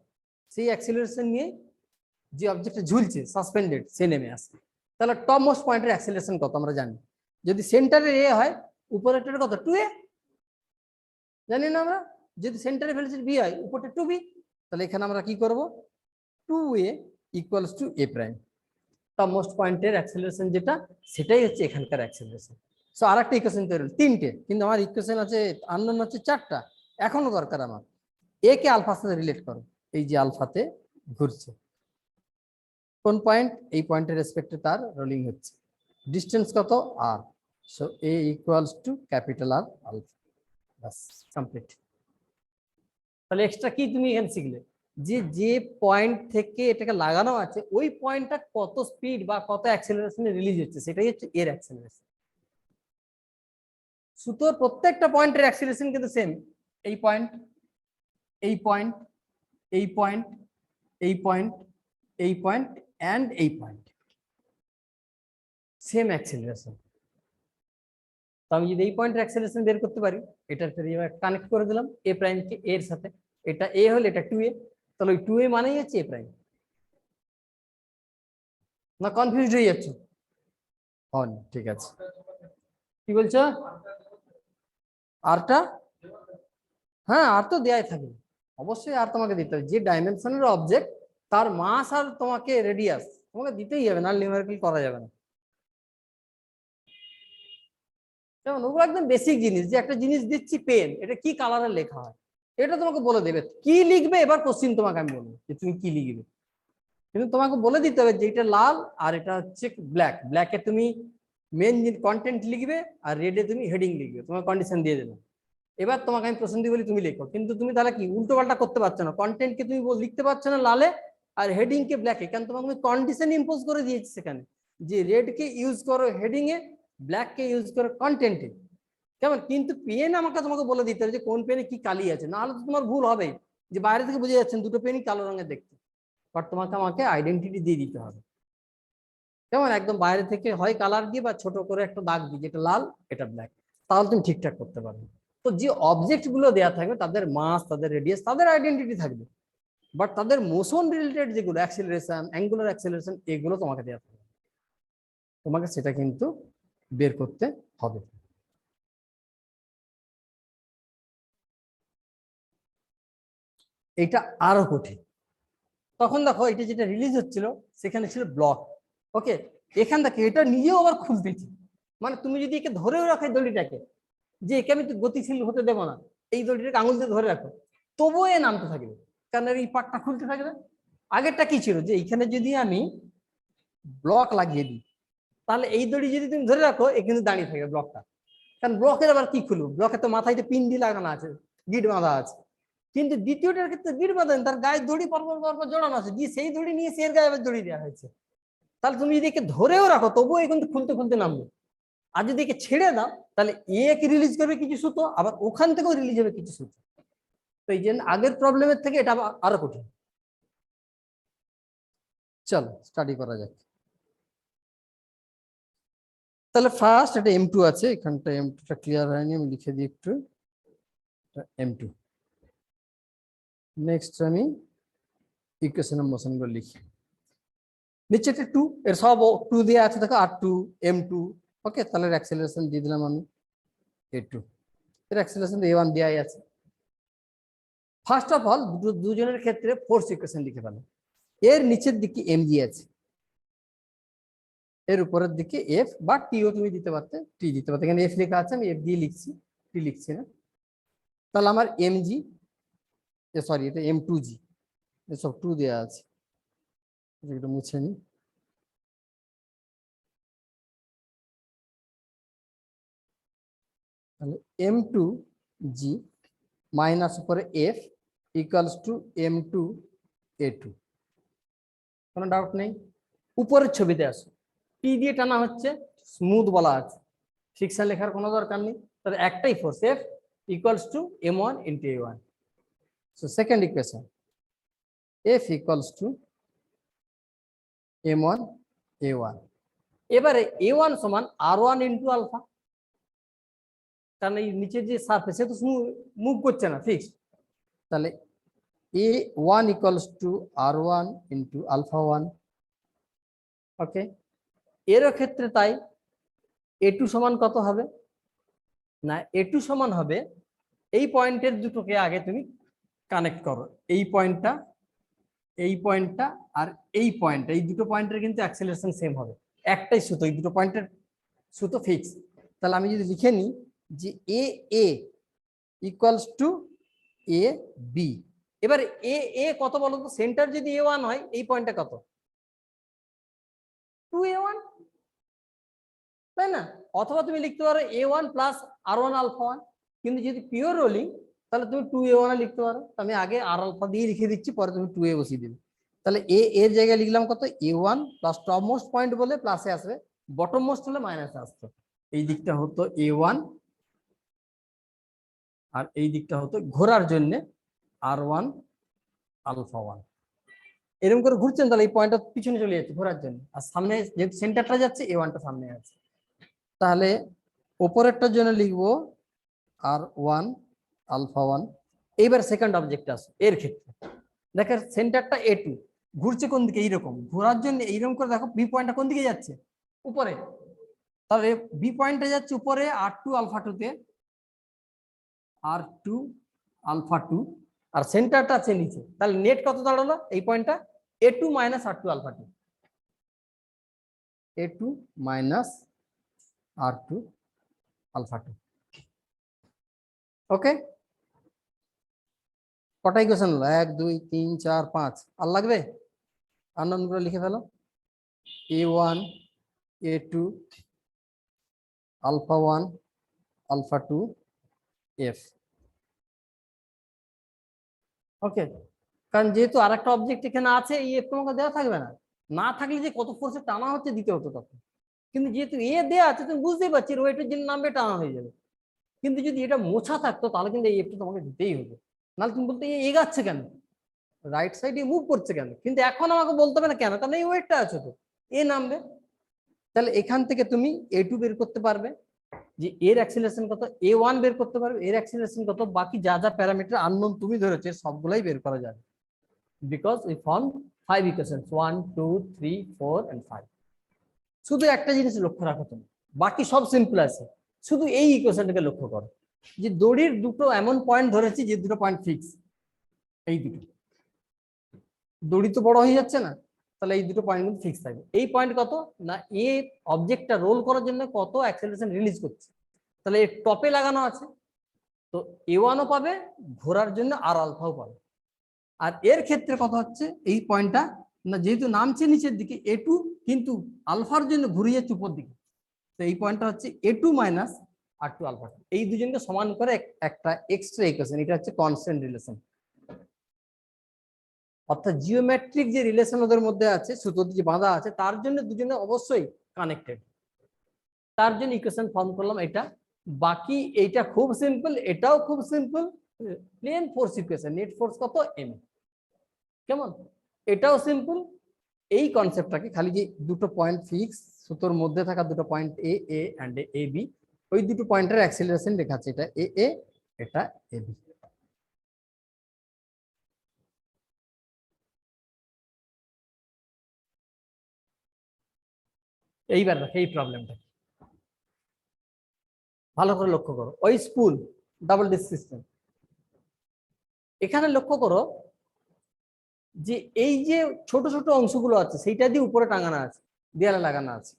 সেই অ্যাক্সিলারেশন নিয়ে যে অবজেক্টটা ঝুলছে সাসপেন্ডেড সে নেমে আসে। তাহলে টপ মোস্ট পয়েন্টের অ্যাক্সিলারেশন কত আমরা জানি, যদি সেন্টারে এ হয় উপরেরটা কত 2a, জানি না আমরা। যদি সেন্টারে ভেলোসিটি বি হয় উপরটা 2b, তাহলে এখানে আমরা কি করব, 2a equals to A prime. Top most পয়েন্টের অ্যাক্সিলারেশন যেটা, সেটাই হচ্ছে এখানকার অ্যাক্সিলারেশন। সো আরেকটা ইকুয়েশন তৈরি হলো, তিনটে, কিন্তু আমার ইকুয়েশন আছে আননোন হচ্ছে চারটা। এখনো দরকার আমার এ কে আলফার সাথে রিলেট করো, এই যে আলফাতে ঘুরছে কোন পয়েন্ট, এই পয়েন্টের রেসপেক্টে তার রোলিং হচ্ছে, ডিস্টেন্স কত R, so A equals to capital R alpha, বাস কমপ্লিট। তাহলে এক্সট্রা কি তুমি এখানে শিখলে, যে যে পয়েন্ট থেকে এটাকে লাগানো আছে ওই পয়েন্টটা কত স্পিড বা কত অ্যাক্সেলারেশনে রিলিজ হচ্ছে, সেটাই হচ্ছে এর অ্যাক্সেলারেশন। সুতোর প্রত্যেকটা পয়েন্টের অ্যাক্সেলারেশন কিন্তু সেম, এই পয়েন্ট, এই পয়েন্ট, এই পয়েন্ট, এই পয়েন্ট, এই পয়েন্ট এন্ড এই পয়েন্ট, সেম অ্যাক্সেলারেশন। তো আমি যদি এই পয়েন্টের অ্যাক্সেলারেশন বের করতে পারি, এটার সাথে কানেক্ট করে দিলাম এ প্রাইমকে এর সাথে, এটা এ হলে এটা 2a, তাহলে ওই 2a মানেই হচ্ছে এ প্রাইম। না কনফিউজড হয়ে যাচ্ছে? হন, ঠিক আছে, কি বলছো? আরটা, হ্যাঁ আর তো দেয়াই থাকে, অবশ্যই আর তোমাকে দিতে হবে। যে ডাইমেনশনের অবজেক্ট তার মাস আর তোমাকে রেডিয়াস তোমাকে দিতেই হবে, না নিউমেরিক্যাল করা যাবে না। যেমন ওগুলো একদম বেসিক জিনিস, যে একটা জিনিস দিচ্ছি পেন, এটা কি কালারের লেখা হয় এটা তোমাকে বলে দেবে, কি লিখবে এবার কোশ্চিন তোমাকে আমি বলবো যে তুমি কি লিখবে, কিন্তু তোমাকে বলে দিতে হবে যে এটা লাল আর এটা হচ্ছে ব্ল্যাক, ব্ল্যাকে তুমি মেন কন্টেন্ট লিখবে আর রেডে তুমি হেডিং লিখবে, তোমার কন্ডিশন দিয়ে দেবে। এবার তোমাকে আমি প্রশ্ন দিই বলি তুমি লেখো, কিন্তু তুমি তাহলে কি উল্টো পাল্টা করতে পারছো না, কন্টেন্টকে তুমি লিখতে পারছো না লালে আর হেডিং কে ব্ল্যাকে, কারণ তোমাকে আমি কন্ডিশন ইম্পোজ করে দিয়েছি সেখানে, যে রেড কে ইউজ করো হেডিং এ, ব্ল্যাক কে ইউজ করো কন্টেন্টে, কেমন? কিন্তু পেন আমাকে তোমাকে বলে দিতে হবে যে কোন পেনে কি কালি আছে, নাহলে তো তোমার ভুল হবে, যে বাইরে থেকে বুঝে যাচ্ছেন দুটো পেনই কালো রঙের দেখতে, বাট তোমাকে আমাকে আইডেন্টিটি দিয়ে দিতে হবে। যেমন একদম বাইরে থেকে হয় কালার দিয়ে বা ছোট করে একটা দাগ দিয়ে, যেটা লাল এটা ব্ল্যাক, তাহলে তুমি ঠিকঠাক করতে পারবে। তো যে অবজেক্ট গুলো দেওয়া থাকবে তাদের মাস, তাদের রেডিয়াস, তাদের আইডেন্টিটি থাকবে, বাট তাদের মোশন রিলেটেড যেগুলো অ্যাক্সেলারেশন, অ্যাঙ্গুলার অ্যাক্সেলারেশন, এগুলো তোমাকে দেওয়া থাকবে, তোমাকে সেটা কিন্তু বের করতে হবে। এটা আরো কঠিন। তখন দেখো এটা যেটা রিলিজ হচ্ছিল সেখানে ছিল ব্লক। ওকে, এখান থেকে এটা নিজেও আবার খুলতেছি, মানে তুমি যদি একে ধরেও রাখো দড়িটাকে, যে একে আমি তো গতিশীল হতে দেবো না, এই দড়িটাকে আঙুল দিয়ে ধরে রাখো, তবুও এ নামতে থাকবে, কারণ এই পাটটা খুলতে থাকবে। আগেরটা কি ছিল, যে এইখানে যদি আমি ব্লক লাগিয়ে দিই, তাহলে এই দড়ি যদি তুমি ধরে রাখো এ কিন্তু দাঁড়িয়ে থাকবে ব্লকটা, কারণ ব্লকের আবার কি খুলবো, ব্লকে তো মাথায় পিন দিয়ে লাগানো আছে, গিট বাঁধা আছে। কিন্তু দ্বিতীয়টার ক্ষেত্রে গিট বাঁধেন, তার গায়ে দড়ি পরপর পরপর জড়ানো আছে, দিয়ে সেই দড়ি নিয়ে এর গায়ে আবার দড়ি দেওয়া হয়েছে। তাহলে তুমি যদি একে ধরেও রাখো তবুও এ কিন্তু খুলতে খুলতে নামবে। আর যদি একে ছেড়ে দাও তাহলে একে রিলিজ করবে কিছু সুতো, আবার ওখান থেকেও রিলিজ হবে কিছু সুতো। তো এই যে আগের প্রবলেমের থেকে এটা আরো কঠিন। চলো স্টাডি করা যাক। তাহলে ফার্স্ট এটা M2 আছে, এখানটা M2টা ক্লিয়ার হয়নি, আমি লিখে দিই একটু, M2। নেক্সট আমি ইকুয়েশনের মোশন গুলো লিখি। নিচে 2, এর সব 2 দিয়ে আছে, দেখো R2 M2। ওকে, তাহলে অ্যাক্সেলারেশন দিয়ে দিলাম আমি A2, এর অ্যাক্সেলারেশন A1 দেওয়াই আছে। ফার্স্ট অফ অল দুজনের ক্ষেত্রে ফোর্স ইকুয়েশন লিখে ফেলো। এর নিচের দিকে mg আছে, এর উপরের দিকে F বা টিও তুমি দিতে পারতে, টি দিতে পারতে, এখানে F লেখা আছে, আমি F দিয়ে লিখছি, টি লিখছি না। তাহলে আমার mg, সরি এটা M2g, এসব 2 দেওয়া আছে, একটু মুছে নি। তাহলে M2g মাইনাস উপরে F equals to M2 A2। কোনো ডাউট নেই। উপরের ছবিতে আসো, টি দিয়ে টানা হচ্ছে, স্মুথ বলা আছে, ফ্রিকশন লেখার কোনো দরকার নেই, তাহলে একটাই force F equals to M1 into A1। So second equation, F equals to M1 A1। এবারে A1 সমান R1 ইন্টু আলফা, কারণ এই নিচের যে সারফেস সে তো মুভ করছে না, ফিক্সড। তাহলে A1 equals to R1 into alpha 1। Okay, এরও ক্ষেত্রে তাই। A2 সমান কত হবে না, A2 সমান হবে, এই পয়েন্টের দুটোকে আগে তুমি কানেক্ট করো, এই পয়েন্টটা, এই পয়েন্টটা আর এই পয়েন্টটা, এই দুটো পয়েন্টের কিন্তু অ্যাক্সেলারেশন সেম হবে, একটাই সুতো, এই দুটো পয়েন্টের সুতো ফিক্স। তাহলে আমি যদি লিখে নিই যে এ এ ইকুয়ালস টু এ বি, এবার এ এ কত বলো তো, সেন্টার যদি A1 হয় এই পয়েন্টটা কত, 2A1, তাই না? অথবা তুমি লিখতে পারো A1 প্লাস R1 আলফা 1, কিন্তু যদি পিওর রোলিং তাহলে তুমি 2A1 লিখতে পারো। আমি আগে আর আলফা দিয়ে লিখে দিচ্ছি, পরে তুমি 2A বসিয়ে দিবে। তাহলে এর জায়গায় লিখলাম কত, A1 plus top most point বলে প্লাসে আসবে, বটম মোস্ট হলে মাইনাসে আসতো। এই দিকটা হতো A1 আর এই দিকটা হতো ঘোরার জন্য R1 আলফা 1। এরকম করে ঘুরছেন, তাহলে এই পয়েন্টটা পিছনে চলে যাচ্ছে ঘোরার জন্য, আর সামনে যেহেতু সেন্টারটা যাচ্ছে A1টা সামনে আছে। তাহলে উপরেরটার জন্য লিখবো R1 আলফা 1। এইবার সেকেন্ড অবজেক্ট আসো, এর ক্ষেত্রে দেখেন সেন্টারটা A2, ঘুরছে কোন দিকে, এইরকম ঘোরার জন্য এইরকম করে দেখো বি পয়েন্টটা কোন দিকে যাচ্ছে, উপরে। তাহলে বি পয়েন্টটা যাচ্ছে উপরে R2 আলফা 2 তে, R2 আলফা 2, আর সেন্টারটা আছে নিচে। তাহলে নেট কত দাঁড়ালো এই পয়েন্টটা, A2 minus R2 alpha 2, A2 minus R2 alpha 2। Okay, কটা ইকুয়েশন হলো, 1 2 3 4 5, আর লাগবে? আননোনগুলো লিখে ফেলো, A1 A2 alpha 1 alpha 2 F। Okay, কারণ যেহেতু আরেকটা অবজেক্ট এখানে আছে, এই F তোমাকে দেওয়া থাকবে না, না থাকলে যে কত ফোর্সে টানা হচ্ছে দিতে হতো তখন, কিন্তু যেহেতু এ দেওয়া আছে তুমি বুঝতেই পারছি ওয়েটের জন্য নামবে, টানা হয়ে যাবে। কিন্তু যদি এটা মোছা থাকতো তাহলে কিন্তু এই Fটা তোমাকে দিতেই হবে, নাহলে তুমি বলতে এগাচ্ছে কেন, রাইট সাইডে মুভ করছে কেন, কিন্তু এখন আমাকে বলতে হবে না কেন, কারণ এই ওয়েটটা আছে তো, এ নামবে। তাহলে এখান থেকে তুমি A2 বের করতে পারবে, যে এর অ্যাক্সিলারেশন কত, A1 বের করতে পারবে এর অ্যাক্সিলারেশন কত, বাকি যা যা প্যারামিটার আননোন তুমি ধরেছো সবগুলাই বের করা যাবে, because we found 5 equations 1 2 3 4 and 5। শুধু একটা জিনিস লক্ষ্য রাখো তুমি, বাকি সব সিম্পল আছে, শুধু এই ইকুয়েশনটাকে লক্ষ্য করো, যে দড়ির দুটো এমন পয়েন্ট ধরেছি যে দুটো পয়েন্ট ফিক্স, এই দুটো দড়ি তো বড় হয়ে যাচ্ছে না, তাহলে এই দুটো পয়েন্ট কিন্তু ফিক্স থাকবে। এই পয়েন্ট কত না, এ অবজেক্টটা রোল করার জন্য কত অ্যাক্সেলারেশন রিলিজ করছে, তাহলে এর টপে লাগানো আছে, তো A1ও পাবে, ঘোরার জন্য আর আলফাও পাবে। আর এর ক্ষেত্রে কথা হচ্ছে এই পয়েন্টটা না, যেহেতু নামছে নিচের দিকে A2, কিন্তু আলফার জন্য ঘুরিয়ে যাচ্ছে উপর দিকে, তো এই পয়েন্টটা হচ্ছে A2 মাইনাস R2 আলফা। এই দুজনকে সমান করে একটা এক্সট্রা ইকুয়েশন, এটা হচ্ছে কনস্ট্যান্ট রিলেশন। অর্থাৎ জিওমেট্রিক যে রিলেশন ওদের মধ্যে আছে, সুতো দিয়ে বাঁধা আছে, তার জন্য দুজনে অবশ্যই কানেক্টেড, তার জন্য ইকুয়েশন ফর্ম করলাম এটা। বাকি এইটা খুব সিম্পল, এটাও খুব simple, plane force equation, net force কত m, কেমন, এটাও সিম্পল। এই কনসেপ্টটাকে খালি যে দুটো পয়েন্ট ফিক্স, সুতোর মধ্যে থাকা দুটো point A A and A B, ওই দুটো পয়েন্টের অ্যাক্সিলারেশন লেখা আছে, এটা এ এ, এটা এ বি। এইবার দেখো এই প্রবলেমটা ভালো করে লক্ষ্য করো, ওই স্পুল ডাবল ডিস্ক সিস্টেম, এখানে লক্ষ্য করো যে এই যে ছোট ছোট অংশগুলো আছে সেইটা দিয়ে উপরে টাঙানো আছে, দেয়ালে লাগানো আছে,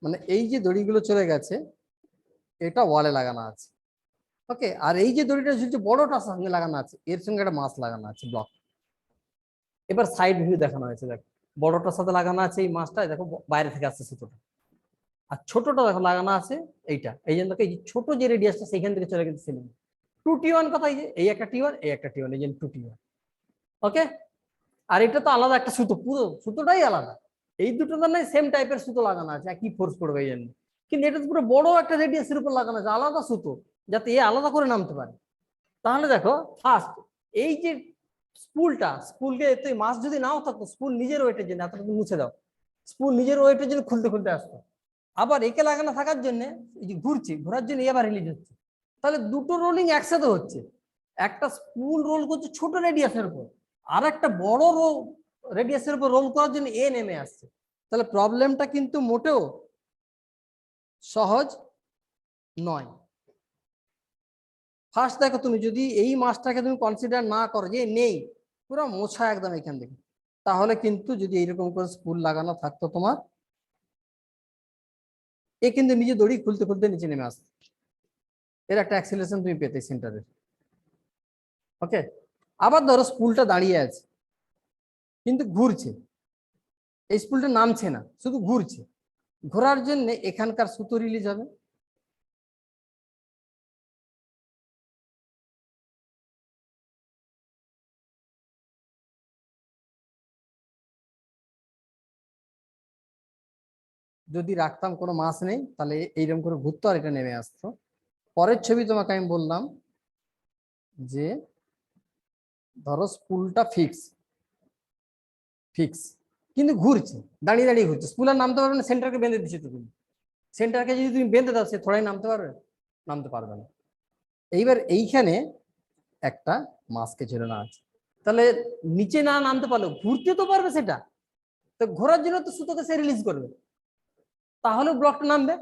মানে এই যে দড়িগুলো চলে গেছে এটা ওয়ালে লাগানো আছে, ওকে। আর এই যে দড়িটা ঝুলছে বড়টার সঙ্গে লাগানো আছে, এর সঙ্গে একটা মাছ লাগানো আছে ব্লক। এবার সাইড ভিউ দেখানো হয়েছে, দেখো বড়টার সাথে লাগানো আছে এই মাছটা, দেখো বাইরে থেকে আসছে সুতোটা, আর ছোটটা দেখো লাগানো আছে এইটা, এই জন্য এই ছোট যে রেডিয়াসটা সেইখান থেকে চলে গেছে সিলিং। 2T1 কথা, এই একটা T1 এই একটা T1, এই জন্য 2T1, ওকে। আর এটা তো আলাদা একটা সুতো, পুরো সুতোটাই আলাদা, এই দুটো তো নাই সেম টাইপের সুতো লাগানো আছে, একই ফোর্স পড়বে এই জন্য, কিন্তু এটা তো পুরো বড় একটা রেডিয়াসের উপর লাগানো আছে আলাদা সুতো, যাতে এ আলাদা করে নামতে পারে। তাহলে দেখো ফার্স্ট এই যে স্পুলকে এতে মাছ যদি নাও থাকতো, স্পুল নিজের ওয়েটের জন্য এতটুকু মুছে দাও, স্পুল নিজের ওয়েটের জন্য খুলতে খুলতে আসতো, আবার একে লাগানো থাকার জন্য এই যে ঘোরার জন্য এবার রিলিজ হচ্ছে, তাহলে দুটো রোলিং একসাথে হচ্ছে, একটা স্পুল রোল করছে ছোট রেডিয়াসের উপর, আর একটা বড় রেডিয়াসের উপর রোল করার জন্য এ নেমে আসছে। তাহলে প্রবলেমটা কিন্তু মোটেও সহজ নয়। ফার্স্ট দেখো, তুমি যদি এই মাছটাকে তুমি কনসিডার না করো যে নেই, পুরো মোছা একদম এখান থেকে, তাহলে কিন্তু যদি এইরকম করে স্পুল লাগানো থাকতো তোমার, এ কিন্তু নিজে দড়ি খুলতে খুলতে নিচে নেমে আসতো, এর একটা অ্যাক্সিলারেশন তুমি পেতে সেন্টারের, ওকে। আবার ধরো স্পুলটা দাঁড়িয়ে আছে কিন্তু ঘুরছে, এই স্পুলটা নামছে না, শুধু ঘুরছে, ঘোরার জন্য এখানকার সুতো রিলিজ হবে, যদি রাখতাম কোনো মাছ নেই তাহলে এইরকম করে ঘুরতো আর এটা নেমে আসতো। পরের ছবি তোমাকে আমি বললাম যে ধরো স্পুলটা ফিক্স ফিক্স কিন্তু ঘুরছে, দাঁড়িয়ে দাঁড়িয়ে ঘুরছে, স্পুল আর নামতে পারবে না, সেন্টারকে বেঁধে দিচ্ছি তো তুমি, সেন্টারকে যদি তুমি বেঁধে দাও সে থোড়াই নামতে পারবে, নামতে পারবে না। এইবার এইখানে একটা মাছকে ঝুলানো আছে, তাহলে নিচে না নামতে পারলেও ঘুরতে তো পারবে সেটা, তো ঘোরার জন্য তো সুতোকে সে রিলিজ করবে, তাহলে ব্লকটা নামবে।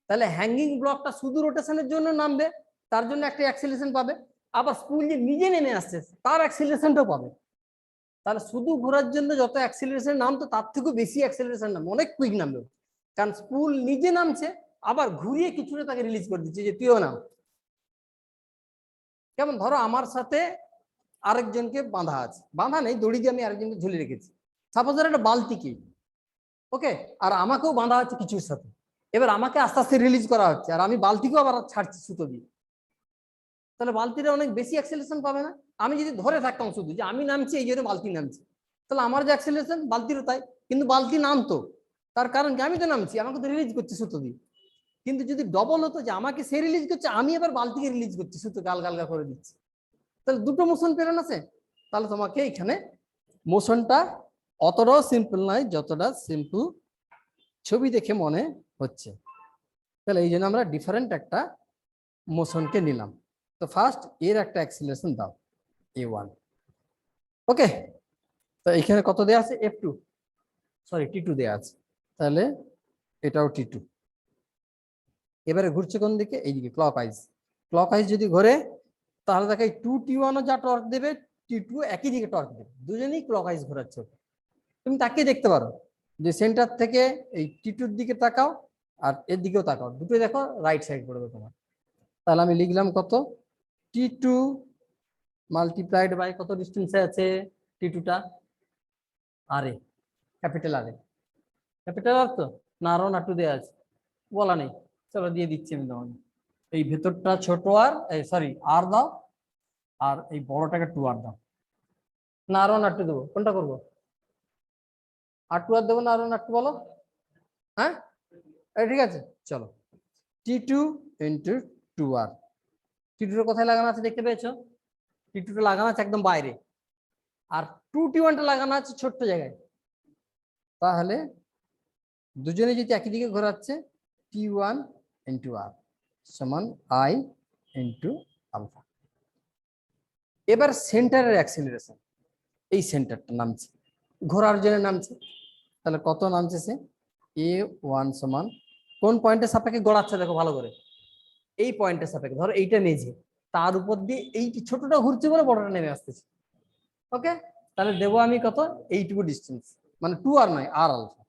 তাহলে হ্যাঙ্গিং ব্লকটা শুধু রোটেশনের জন্য নামবে, তার জন্য একটা অ্যাক্সিলারেশন পাবে, আবার স্পুল যে নিজে নেমে আসছে তার অ্যাক্সিলারেশনটাও পাবে। তাহলে শুধু ঘোরার জন্য যত অ্যাক্সিলারেশন নামতো তার থেকেও বেশি অ্যাক্সিলারেশন নামবে, অনেক কুইক নামবে, কারণ স্পুল নিজে নামছে আবার ঘুরিয়ে কিছুটা তাকে রিলিজ করে দিচ্ছে যে তুইও নাম। যেমন ধরো আমার সাথে আরেকজনকে বাঁধা আছে, বাঁধা নেই, দড়ি দিয়ে আমি আরেকজনকে ঝুলে রেখেছি, সাপোজ একটা বালতিকে, ওকে, আর আমাকেও বাঁধা আছে কিছুর সাথে, এবার আমাকে আস্তে আস্তে রিলিজ করা হচ্ছে আর আমি বালতিকেও আবার ছাড়ছি সুতো দিয়ে, তাহলে বালতিটা অনেক বেশি অ্যাক্সিলারেশন পাবে না। আমি যদি ধরে থাকতাম শুধু যে আমি নামছি এই জন্য বালতি নামছি, তাহলে আমার যে অ্যাক্সিলারেশন বালতিরও তাই, কিন্তু বালতি নামতো, তার কারণ কি আমি তো নামছি, আমাকে তো রিলিজ করছি সুতো দিয়ে। কিন্তু যদি ডবল হতো যে আমাকে সে রিলিজ করছে, আমি এবার বালতিকে রিলিজ করছি, সুতো গাল গালগা করে দিচ্ছি, তাহলে দুটো মোশন পেলেন আছে, তাহলে তোমাকে এখানে মোশনটা অতটাও সিম্পল নয় যতটা সিম্পল ছবি দেখে মনে হচ্ছে। তাহলে এই জন্য আমরা ডিফারেন্ট একটা মোশনকে নিলাম। তো ফার্স্ট এর একটা অ্যাক্সিলারেশন দাও a1। ওকে, তো এখানে কত দেয়া আছে f2, সরি t2 দেয়া আছে, তাহলে এটাও t2। এবারে ঘুরছে কোন দিকে? এইদিকে, ক্লকওয়াইজ যদি ঘোরে তাহলে দেখো এই 2t1ও যা টর্ক দেবে t2 একই দিকে টর্ক দেবে, দুজনেই ক্লকওয়াইজ ঘোরাচ্ছে। তুমি তাকিয়ে দেখতে পারো যে সেন্টার থেকে এই t2-র দিকে তাকাও আর এর দিকেও তাকাও, দুটোই দেখো রাইট সাইড পড়বে তোমার। তাহলে আমি লিখলাম কত, t2 মাল্টিপ্লাইড বাই কত ডিস্টেন্সে আছে t2টা, আরে ক্যাপিটাল আর তো না, আরও না টু দেওয়া আছে, বলা নেই, চলো দিয়ে দিচ্ছি আমি তোমাকে। এই ভেতরটা ছোট আর সরি আর দাও, আর এই বড়টাকে 2 আর দাও। না আরও না টু দেবো, কোনটা করবো? আর 2 আর দেবো না আরও না টু, বলো। হ্যাঁ ঠিক আছে, চলো t2 ইন্টু 2r। t2 কোথায় লাগানো আছে দেখতে পেয়েছো? t2 লাগানো আছে একদম বাইরে, আর 2t1টা লাগানো আছে ছোট্ট জায়গায়। তাহলে দুজনে যদি একই দিকে ঘোরাচ্ছে, t1 ইন্টু r সমান i ইন্টু আলফা। এবার সেন্টারের অ্যাক্সিলারেশন, এই সেন্টারটা নামছে, ঘোরার জন্য নামছে, তাহলে কত নামছে সে? a1 সমান কোন পয়েন্টের সাপেক্ষে গড়াচ্ছে দেখো ভালো করে, এই পয়েন্টের সাপেক্ষে, ধরো এইটা মেঝে, তার উপর দিয়ে এইটি ছোটটা ঘুরছে বলে বড়টা নেমে আসতেছে। ওকে, তাহলে দেবো আমি কত? এইটুকু ডিস্টেন্স, মানে 2r নয় আর আলফা।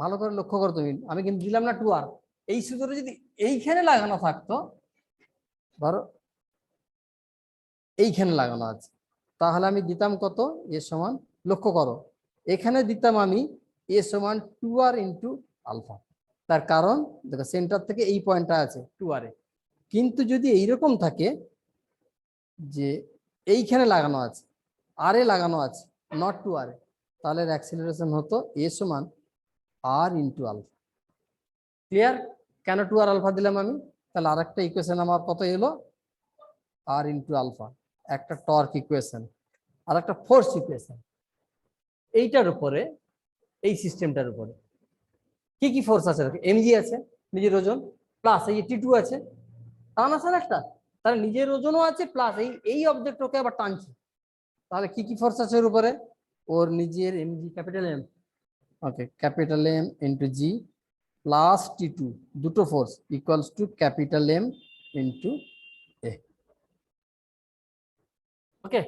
ভালো করে লক্ষ্য করো তুমি, আমি কিন্তু দিলাম না 2r। এই সূত্রটা যদি এইখানে লাগানো থাকতো, ধরো এইখানে লাগানো আছে, তাহলে আমি দিতাম কত? এ সমান, লক্ষ্য করো এখানে দিতাম আমি এ সমান 2r ইন্টু আলফা। তার কারণ দেখো সেন্টার থেকে এই পয়েন্টটা আছে 2r এ, কিন্তু যদি এইরকম থাকে যে এইখানে লাগানো আছে, আর এ লাগানো আছে, নট 2r এ, তাহলে অ্যাক্সিলারেশন হতো এ সমান আর ইন্টু আলফা। ক্লিয়ার? কেন 2r আলফা দিলাম আমি? তাহলে আরেকটা ইকুয়েশন আমার কত এলো? আর ইন্টু আলফা, একটা টর্ক ইকুয়েশন আর একটা ফোর্স ইকুয়েশন। এইটার উপরে, এই সিস্টেমটার উপরে কি কি ফোর্স আছে? এমজি আছে নিজের ওজন, প্লাস এই টি2 আছে, টান আছে না একটা, তাহলে নিজের ওজনও আছে, প্লাস এই এই অবজেক্ট ওকে আবার টানছে। তাহলে কি কি ফোর্স আছে ওর উপরে? ওর নিজের MG capital M, okay capital M into G plus T two, দুটো force equals to capital M into A. Okay,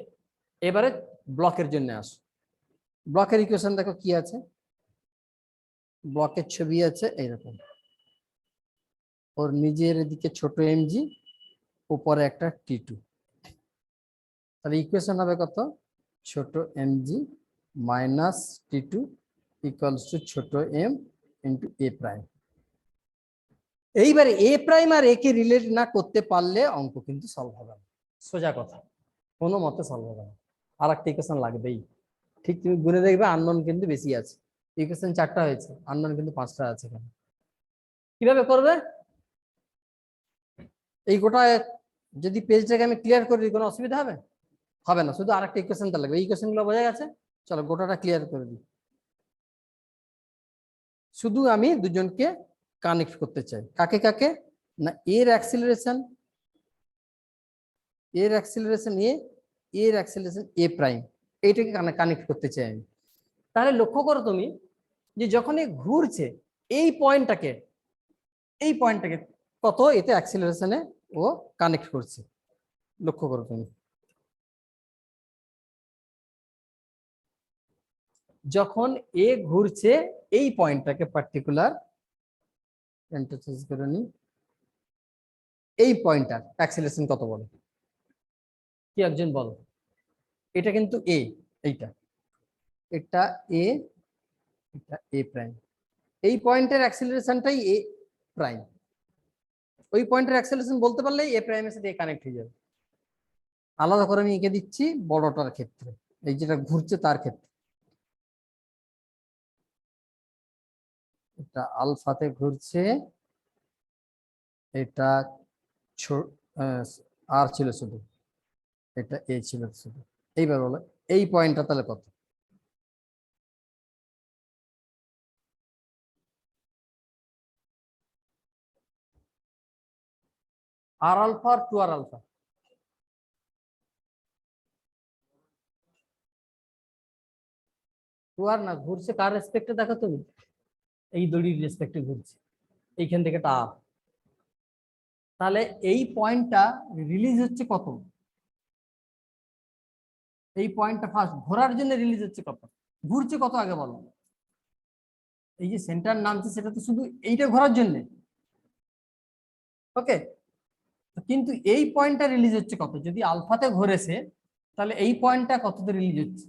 এবারে ব্লকের জন্য আস। ব্লকের ইকুয়েশন দেখো কি আছে, ব্লকের ছবি আছে এইরকম, ওর নিজের দিকে ছোট এমজি, উপরে একটা টি2, তাহলে ইকুয়েশন হবে কত? ছোট এমজি মাইনাস টি2 ইকুয়ালস টু ছোট এম ইন্টু এ প্রাইম। এইবারে এ প্রাইম আর এ কে রিলেট না করতে পারলে অঙ্ক কিন্তু সলভ হবে না, সোজা কথা, কোনো মতে সলভ হবে না, আর একটা ইকুয়েশন লাগবেই। ঠিক তুমি গুনে দেখবে আননোন কিন্তু বেশি আছে, ইকুয়েশন 4টা হয়েছে, আননোন কিন্তু 5টা আছে। কিভাবে করবে? এই গোটা যদি পেজটাকে আমি ক্লিয়ার করে দিই, কোনো অসুবিধা হবে? হবে না, শুধু আরেকটা ইকুয়েশনটা লাগবে। এই ইকুয়েশনগুলো বোঝা গেছে? চলো গোটাটা ক্লিয়ার করে দিই। শুধু আমি দুজনকে কানেক্ট করতে চাই, কাকে কাকে? না এর অ্যাক্সিলারেশন, এর অ্যাক্সিলারেশন এ, এর অ্যাক্সিলারেশন এ প্রাইম, এইটাকে কানেক্ট করতে চাই আমি। তাহলে লক্ষ্য করো তুমি যে যখন এ ঘুরছে এই পয়েন্টটাকে, এই পয়েন্টটাকে কত এতে অ্যাক্সিলারেশনে ও কানেক্ট করছে, লক্ষ্য করো তুমি। যখন এ ঘুরছে এই পয়েন্টটাকে পার্টিকুলার চেঞ্জ করে নি, এই পয়েন্টটার অ্যাক্সিলারেশন কত বলো? কি একজন বলো? এটা কিন্তু এ, এইটা, এটা এ, এটা এ প্রাইম, এই পয়েন্টের অ্যাক্সিলারেশনটাই এ প্রাইম। ওই পয়েন্টের অ্যাক্সিলারেশন বলতে পারলেই এ প্রাইমের সাথে এ কানেক্ট হয়ে যাবে। আলাদা করে আমি এঁকে দিচ্ছি বড়টার ক্ষেত্রে, এই যেটা ঘুরছে তার ক্ষেত্রে, এটা আলফাতে ঘুরছে, এটা আর ছিল শুধু, এটা এ ছিল শুধু। এইবার বলো এই পয়েন্টটা তাহলে কত? আর আলফা আর 2r আলফা? টু আর না, ঘুরছে কার রেসপেক্টে দেখো তুমি, এই দড়ির রেসপেক্টে ঘুরছে, এইখান থেকে এটা আর। তাহলে এই পয়েন্টটা রিলিজ হচ্ছে কত? এই পয়েন্টটা ফার্স্ট ঘোরার জন্য রিলিজ হচ্ছে কত, ঘুরছে কত আগে বলো? এই যে সেন্টার নামছে সেটা তো শুধু এইটা ঘোরার জন্য, ওকে। কিন্তু এই পয়েন্টটা রিলিজ হচ্ছে কত? যদি আলফাতে ঘুরেছে তাহলে এই পয়েন্টটা কততে রিলিজ হচ্ছে?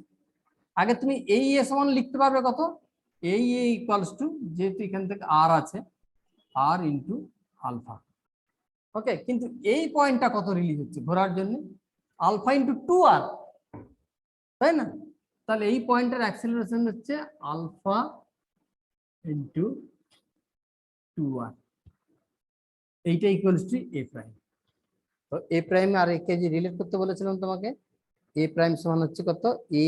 আগে তুমি এই এ সমান লিখতে পারবে কত, এই এ ইকুয়ালস টু, যেহেতু এখান থেকে আর আছে, আর ইন্টু আলফা, ওকে। কিন্তু এই পয়েন্টটা কত রিলিজ হচ্ছে ঘোরার জন্য? আলফা ইন্টু 2r, তাই না? তাহলে এই পয়েন্টের অ্যাক্সেলারেশন হচ্ছে আলফা ইন্টু 2r, এইটা ইকুয়ালস টু এ প্রাইম। তো এ প্রাইম আর একে যে রিলেট করতে বলেছিলাম তোমাকে, এ প্রাইম সমান হচ্ছে কত, এ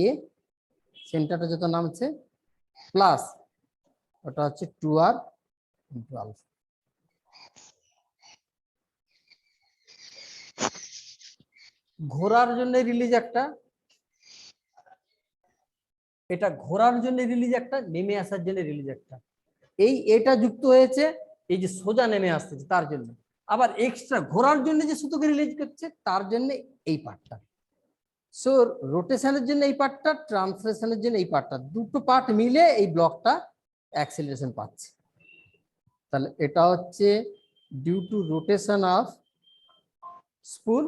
সেন্টারটা যত নামছে প্লাস ওটা হচ্ছে 2r ইন্টু আলফা। ঘোরার জন্য রিলিজ একটা, এটা ঘোরার জন্য রিলিজ একটা, নেমে আসার জন্য রিলিজ একটা। এই এটা যুক্ত হয়েছে এই যে সোজা নেমে আসতেছে তার জন্য, আবার এক্সট্রা ঘোরার জন্য যে সুতোকে রিলিজ করছে তার জন্য এই পার্টটা। সো রোটেশনের জন্য এই পার্টটা, ট্রান্সলেশনের জন্য এই পার্টটা, দুটো পার্ট মিলে এই ব্লকটা অ্যাক্সেলারেশন পাচ্ছে। তাহলে এটা হচ্ছে due to rotation of spool,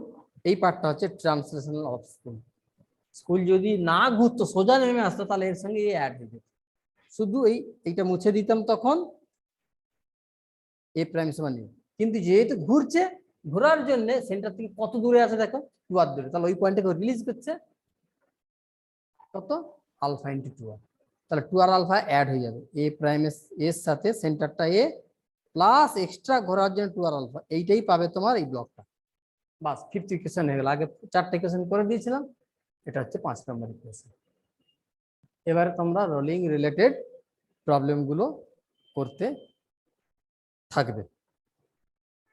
এই পার্টটা হচ্ছে ট্রান্সলেশনাল অফ স্পুল। স্কুল যদি না ঘুরতো সোজা নেমে আসতো তাহলে এর সঙ্গে এই অ্যাড হয়ে যেত। শুধু এইটা মুছে দিতাম তখন এ প্রাইম সমান এ, কিন্তু যেহেতু ঘুরছে, ঘোরার জন্য সেন্টার থেকে কত দূরে আছে দেখো, 2r দূরে, তাহলে ওই পয়েন্টটাকে রিলিজ করছে কত, আলফা ইন্টু 2r। তাহলে 2r আলফা অ্যাড হয়ে যাবে এ প্রাইম এর সাথে, সেন্টারটা এ প্লাস এক্সট্রা ঘোরার জন্য 2r আলফা, এইটাই পাবে তোমার এই ব্লকটা। বাস, ফিফথ ইকুয়েশন হয়ে গেল। আগে 4টা ইকুয়েশন করে দিয়েছিলাম, এটা হচ্ছে 5 নম্বর ইকুয়েশন। এবারে তোমরা রোলিং রিলেটেড প্রবলেমগুলো করতে থাকবে।